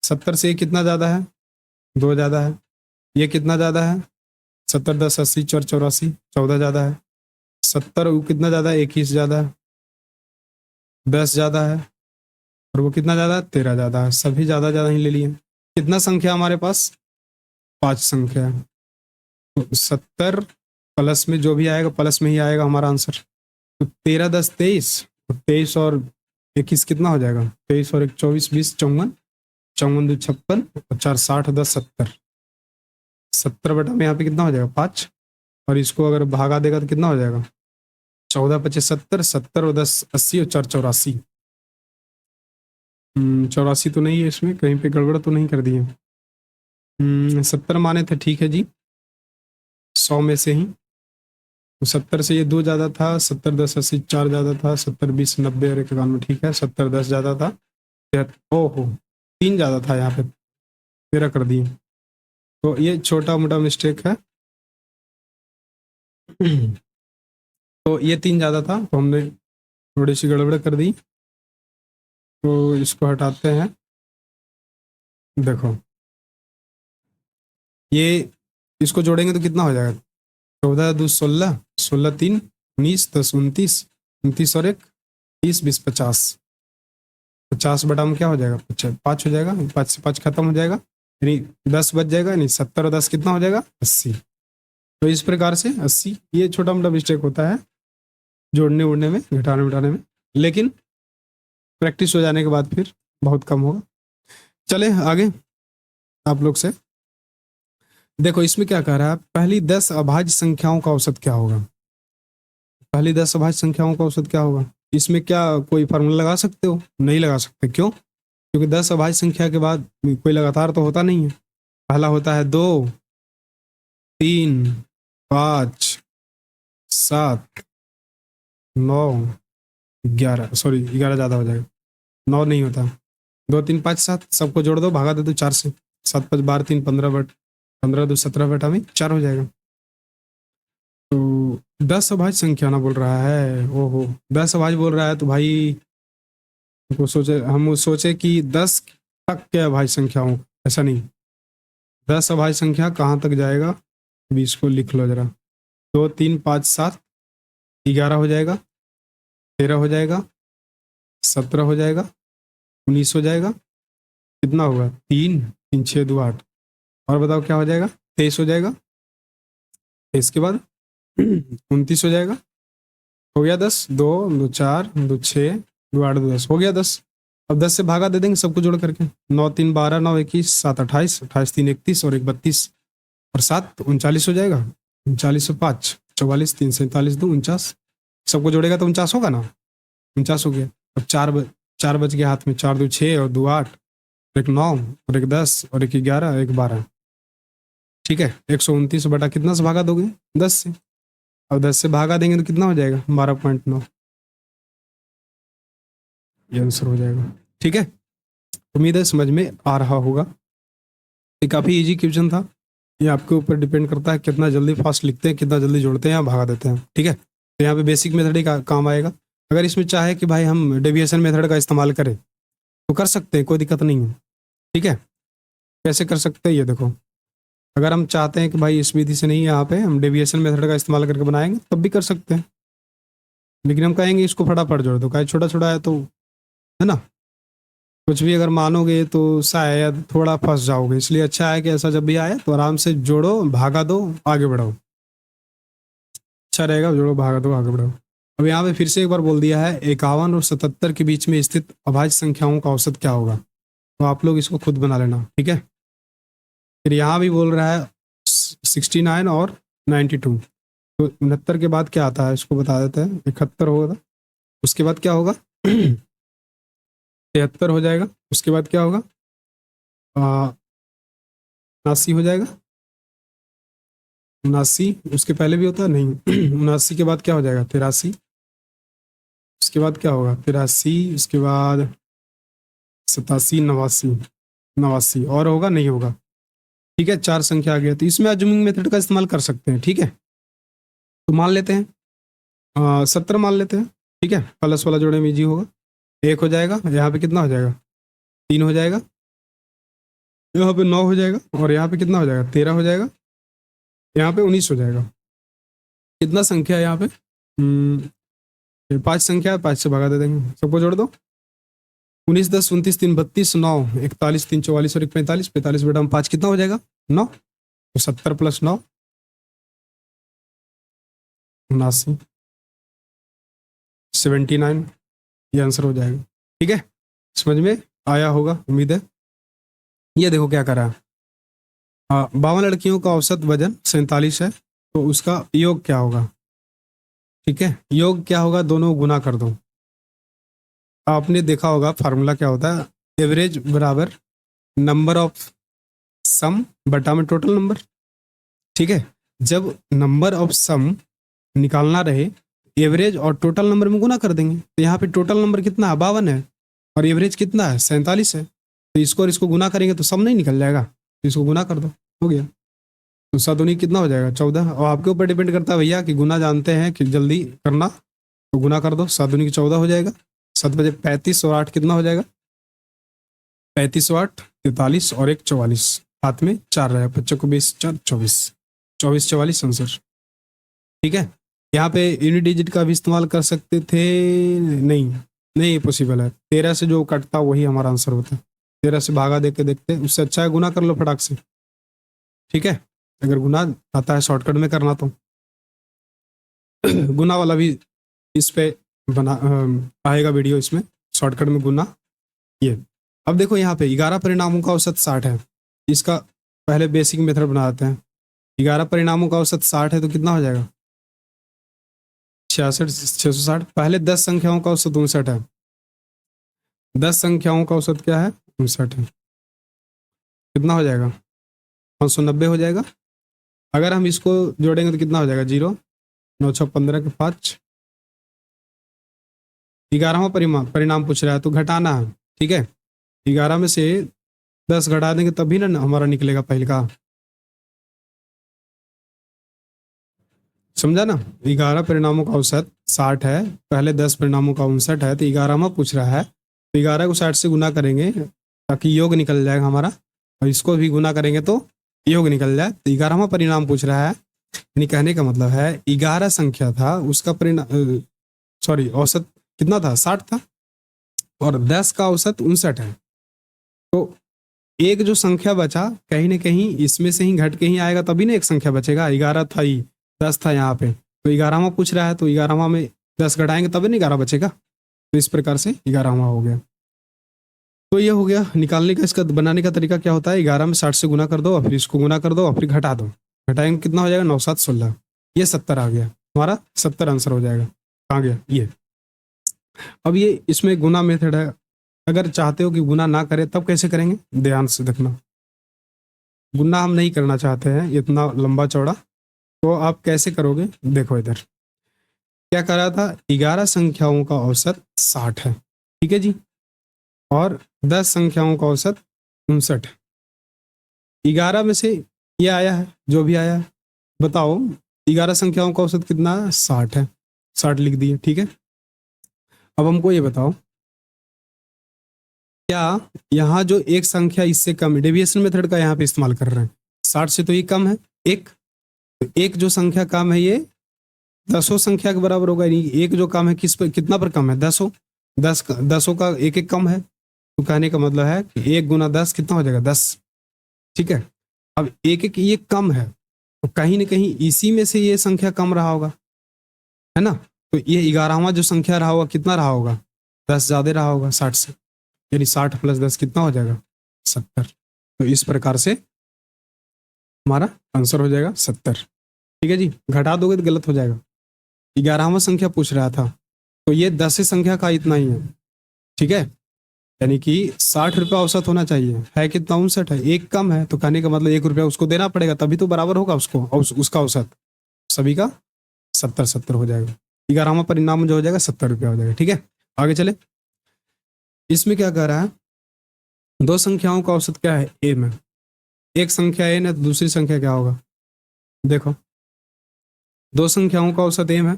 70 से ये कितना ज़्यादा है? 2 ज़्यादा है। ये कितना ज़्यादा है? 70 10 80 4 84, 14 ज़्यादा है। 70 वो कितना ज़्यादा है? 21 ज़्यादा है। 10 ज़्यादा है और वो कितना ज़्यादा है? 13 ज़्यादा है। सभी ज़्यादा ज़्यादा ही ले लिए। कितना संख्या हमारे पास? 5 संख्या है। तो 70 प्लस में जो भी आएगा प्लस में ही आएगा हमारा आंसर। तो 13 10 23, 23 और 21 कितना हो जाएगा? 23 और 1 24, 20 54, 54 2 56 और 4 60 10 70। 70 बटा में यहाँ पे कितना हो जाएगा? 5। और इसको अगर भागा देगा तो कितना हो जाएगा? 14 25 70, 70 और 10 80 और 4 84। 84 तो नहीं है इसमें, कहीं पे गड़बड़ तो नहीं कर दिए? 70 माने थे, ठीक है जी, 100 में से ही। तो 70 से ये 2 ज़्यादा था, 70 10 80 4 ज़्यादा था, 70 20 90 और 1 91। ठीक है, 70 10 ज़्यादा था, ओहो 3 ज़्यादा था, यहाँ पे 13 कर दिए। तो ये छोटा मोटा मिस्टेक है। तो ये 3 ज़्यादा था तो हमने थोड़ी सी गड़बड़ कर दी, तो इसको हटाते हैं। देखो ये इसको जोड़ेंगे तो कितना हो जाएगा? 14 2 16, 16 3 19, 10 29, 29 और 1 30 20 50। 50 बटा में क्या हो जाएगा? 5 हो जाएगा। 5 से 5 खत्म हो जाएगा, यानी 10 बच जाएगा। यानी 70 और 10 कितना हो जाएगा? 80। तो इस प्रकार से 80, ये छोटा मोटा मिस्टेक होता है जोड़ने उड़ने में, घटाने घटाने में, लेकिन प्रैक्टिस हो जाने के बाद फिर बहुत कम होगा। चले आगे आप लोग से। देखो इसमें क्या कह रहा है, पहली 10 अभाज्य संख्याओं का औसत क्या होगा? पहली 10 अभाज्य संख्याओं का औसत क्या होगा? इसमें क्या कोई फार्मूला लगा सकते हो? नहीं लगा सकते। क्यों? क्योंकि 10 अभाज्य संख्या के बाद कोई लगातार तो होता नहीं है। पहला होता है 2 3 5 7 9 11, सॉरी 11 ज़्यादा हो जाएगा, 9 नहीं होता। 2 3 5 7 सबको जोड़ दो, भागा दे दो 4 से। 7 5 12 3 15 बट 15 2 17 बटा में 4 हो जाएगा। तो 10 अभाज्य संख्या ना बोल रहा है, ओहो 10 अभाज्य बोल रहा है, तो भाई हम सोचे कि 10 तक के अभाज्य संख्याओं, ऐसा नहीं। 10 अभाज्य संख्या कहाँ तक जाएगा? 20 को लिख लो जरा। 2 3 5 7 11 हो जाएगा, 13 हो जाएगा, 17 हो जाएगा, 19 हो जाएगा। कितना होगा? 3 3 6 2 8। और बताओ क्या हो जाएगा? 23 हो जाएगा। इसके बाद 29 हो जाएगा। हो गया 10, 2 2 4 2 6 2 8 2 10, हो गया 10। अब 10 से भागा दे देंगे सबको जोड़ करके। 9 3 12, 9 21, 7 28, 28 3 31 और 1 32 और 7 39 हो जाएगा। 39 और 5 44, 3 47, 2 49, सबको जोड़ेगा तो 49 होगा ना। 49 हो गया। अब 4 बच गया हाथ में। 4 2 6 और 2 8 और 1 9 और 1 10 और 1 11 1 12। ठीक है, 129 बटा कितना से भागा दोगे? 10 से। अब 10 से भागा देंगे तो कितना हो जाएगा? 12.9। ये आंसर हो जाएगा। ठीक है, उम्मीद है समझ में आ रहा होगा। ये काफ़ी इजी क्वेश्चन था। ये आपके ऊपर डिपेंड करता है कितना जल्दी फास्ट लिखते हैं, कितना जल्दी जोड़ते हैं या भगा देते हैं। ठीक है, तो यहाँ पे बेसिक मेथड ही काम आएगा। अगर इसमें चाहे कि भाई हम डेविएशन मेथड का इस्तेमाल करें तो कर सकते हैं, कोई दिक्कत नहीं है। ठीक है, कैसे कर सकते हैं ये देखो। अगर हम चाहते हैं कि भाई इस विधि से नहीं, यहाँ पे हम डेविएशन मेथड का इस्तेमाल करके बनाएंगे तब भी कर सकते हैं, लेकिन हम कहेंगे इसको फटाफट जोड़ दो, कहे छोटा छोटा है तो, है ना, कुछ भी अगर मानोगे तो शायद थोड़ा फंस जाओगे। इसलिए अच्छा है कि ऐसा जब भी आए तो आराम से जोड़ो, भागा दो, आगे बढ़ो। अच्छा रहेगा, जोड़ो भागा दो आगे बढ़ो। अब यहाँ पे फिर से एक बार बोल दिया है 51 और 77 के बीच में स्थित अभाज्य संख्याओं का औसत क्या होगा, तो आप लोग इसको खुद बना लेना। ठीक है, फिर यहाँ भी बोल रहा है 69 और 92, तो 69 के बाद क्या आता है इसको बता देते हैं। 71 होगा, उसके बाद क्या होगा? 73 हो जाएगा। उसके बाद क्या होगा? 79 हो जाएगा। 79, उसके पहले भी होता है नहीं। 79 के बाद क्या हो जाएगा? 83। उसके बाद क्या होगा? 83, उसके बाद 87, 89, 89 और होगा नहीं होगा। ठीक है, 4 संख्या आ गया, तो इसमें अज्यूमिंग मेथड का इस्तेमाल कर सकते हैं। ठीक है, तो मान लेते हैं 70 मान लेते हैं। ठीक है, प्लस वाला जोड़े में इजी होगा। 1 हो जाएगा, यहाँ पे कितना हो जाएगा? 3 हो जाएगा, यहाँ पे 9 हो जाएगा और यहाँ पे कितना हो जाएगा? 13 हो जाएगा, यहाँ पे 19 हो जाएगा। कितना संख्या है यहाँ पे? 5 संख्या है, 5 से भगा दे देंगे, सबको जोड़ दो। 19 10 29 3 32 9 41 3 44 और 1 45, 45 बटा 5 कितना हो जाएगा? 9। तो 70 + 9 79, 79, ये आंसर हो जाएगा। ठीक है, समझ में आया होगा उम्मीद है। ये देखो क्या कर रहा है। 52 लड़कियों का औसत वजन 47 है, तो उसका योग क्या होगा? ठीक है, योग क्या होगा? दोनों गुना कर दो। आपने देखा होगा फार्मूला क्या होता है, एवरेज बराबर नंबर ऑफ सम बटा में टोटल नंबर। ठीक है, जब नंबर ऑफ सम निकालना रहे, एवरेज और टोटल नंबर में गुना कर देंगे। तो यहाँ पे टोटल नंबर कितना है? 52 है और एवरेज कितना है? 47 है। तो इसको और इसको गुना करेंगे तो सम नहीं निकल जाएगा, तो इसको गुना कर दो, हो गया। तो 7 दूनी कितना हो जाएगा? 14। और आपके ऊपर डिपेंड करता है भैया कि गुना जानते हैं कि जल्दी करना, तो गुना कर दो। 7 दूनी 14 हो जाएगा। 7 बजे 35 और 8 कितना हो जाएगा? 35 और 8 43 और 1 44, हाथ में 4 रहेगा, बच्चों को 20 4 24, 24 44 आंसर। ठीक है, यहाँ पे यूनिट डिजिट का भी इस्तेमाल कर सकते थे, नहीं नहीं पॉसिबल है। 13 से जो कटता वही हमारा आंसर होता है। 13 से भागा दे के देखते हैं, उससे अच्छा है गुना कर लो फटाक से। ठीक है, अगर गुना आता है शॉर्टकट में करना तो गुना वाला भी इस पे बना आएगा वीडियो, इसमें शॉर्टकट में गुना। ये अब देखो यहाँ पे 11 परिणामों का औसत 60 है। इसका पहले बेसिक मेथड बनाते हैं। 11 परिणामों का औसत 60 है तो कितना हो जाएगा? 66 660। पहले 10 संख्याओं का औसत 59 है। 10 संख्याओं का औसत क्या है? 59 है। कितना हो जाएगा? 590 हो जाएगा। अगर हम इसको जोड़ेंगे तो कितना हो जाएगा? 0 9 6 15 के 5। 11वां परिणाम पूछ रहा है तो घटाना है। ठीक है, 11 में से 10 घटा देंगे तभी ना हमारा निकलेगा पहले का, समझा ना। 11 परिणामों का औसत 60 है, पहले 10 परिणामों का 59 है, तो 11वां पूछ रहा है, तो 11 को 60 से गुना करेंगे ताकि योग निकल जाएगा हमारा, और इसको भी गुना करेंगे तो योग निकल जाए। तो 11वां परिणाम पूछ रहा है, यानी कहने का मतलब है 11 संख्या था, उसका परिणाम सॉरी औसत कितना था? 60 था, और 10 का औसत 59 है। तो एक जो संख्या बचा कहीं ना कहीं इसमें से ही घट के ही आएगा, तभी ना एक संख्या बचेगा। 11 था ही, 10 था यहाँ पे, तो 11वां पूछ रहा है, तो 11वां में 10 घटाएंगे तभी ना 11 बचेगा। तो इस प्रकार से 11वां हो गया। तो ये हो गया निकालने का। इसका बनाने का तरीका क्या होता है, 11 में 60 से गुना कर दो और फिर इसको गुना कर दो और फिर घटा दो। घटाएंगे कितना हो जाएगा, 9 7 16, ये 70 आ गया, हमारा 70 आंसर हो जाएगा। कहाँ गया ये। अब ये इसमें गुना मेथड है, अगर चाहते हो कि गुना ना करें तब कैसे करेंगे, ध्यान से देखना। गुना हम नहीं करना चाहते हैं इतना लंबा चौड़ा, तो आप कैसे करोगे, देखो इधर क्या कर रहा था, 11 संख्याओं का औसत 60 है, ठीक है जी, और 10 संख्याओं का औसत 59। 11 में से ये आया है, जो भी आया है, बताओ 11 संख्याओं का औसत कितना है, 60 है, 60 लिख दिए, ठीक है। अब हमको ये बताओ, क्या यहाँ जो एक संख्या इससे कम है, डेविएशन मेथड का यहाँ पे इस्तेमाल कर रहे हैं, 60 से तो ये कम है एक, तो एक जो संख्या कम है ये 10 संख्या के बराबर होगा, यानी एक जो कम है किस पर, कितना पर कम है, 10, 10 का एक एक कम है, तो कहने का मतलब है कि 1 गुना 10 कितना हो जाएगा, 10, ठीक है। अब एक एक ये कम है, तो कहीं ना कहीं इसी में से ये संख्या कम रहा होगा, है ना, तो ये 11वां जो संख्या रहा होगा कितना रहा होगा, 10 ज्यादा रहा होगा 60 से, यानी 60 प्लस 10 कितना हो जाएगा, 70। तो इस प्रकार से हमारा आंसर हो जाएगा 70, ठीक है जी। घटा दोगे तो गलत हो जाएगा, 11वां संख्या पूछ रहा था, तो ये 10 संख्या का इतना ही है, ठीक है, यानी कि 60 रुपया औसत होना चाहिए, है कितना, 59 है, एक कम है, तो कहने का मतलब 1 रुपया उसको देना पड़ेगा, तभी तो बराबर होगा उसको, और उसका औसत सभी का 70 70 हो जाएगा, 11वां परिणाम जो हो जाएगा 70 रुपया हो जाएगा, ठीक है। आगे चले, इसमें क्या कह रहा है, दो संख्याओं का औसत क्या है, ए में, एक संख्या एन है तो दूसरी संख्या क्या होगा, देखो दो संख्याओं का औसत एम है,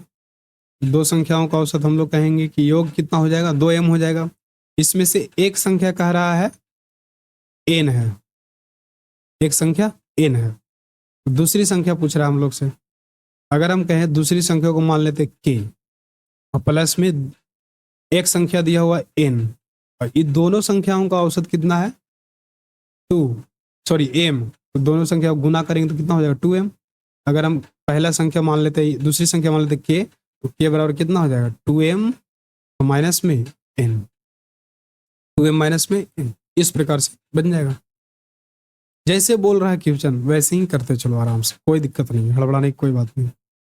दो संख्याओं का औसत हम लोग कहेंगे कि योग कितना हो जाएगा, 2m हो जाएगा। इसमें से एक संख्या कह रहा है एन है, एक संख्या एन है, दूसरी संख्या पूछ रहा है हम लोग से, अगर हम कहें दूसरी संख्या को मान लेते के, और प्लस में एक संख्या दिया हुआ एन, और ये दोनों संख्याओं का औसत कितना है, 2 एम, तो दोनों संख्या गुना करेंगे तो कितना हो जाएगा, 2m। अगर हम पहला संख्या मान लेते, दूसरी संख्या मान लेते के, तो के बराबर कितना हो जाएगा, 2m माइनस में n, 2m माइनस में n, इस प्रकार से बन जाएगा। जैसे बोल रहा है क्वेश्चन वैसे ही करते चलो आराम से, कोई दिक्कत नहीं है, हड़बड़ाने की कोई बात नहीं।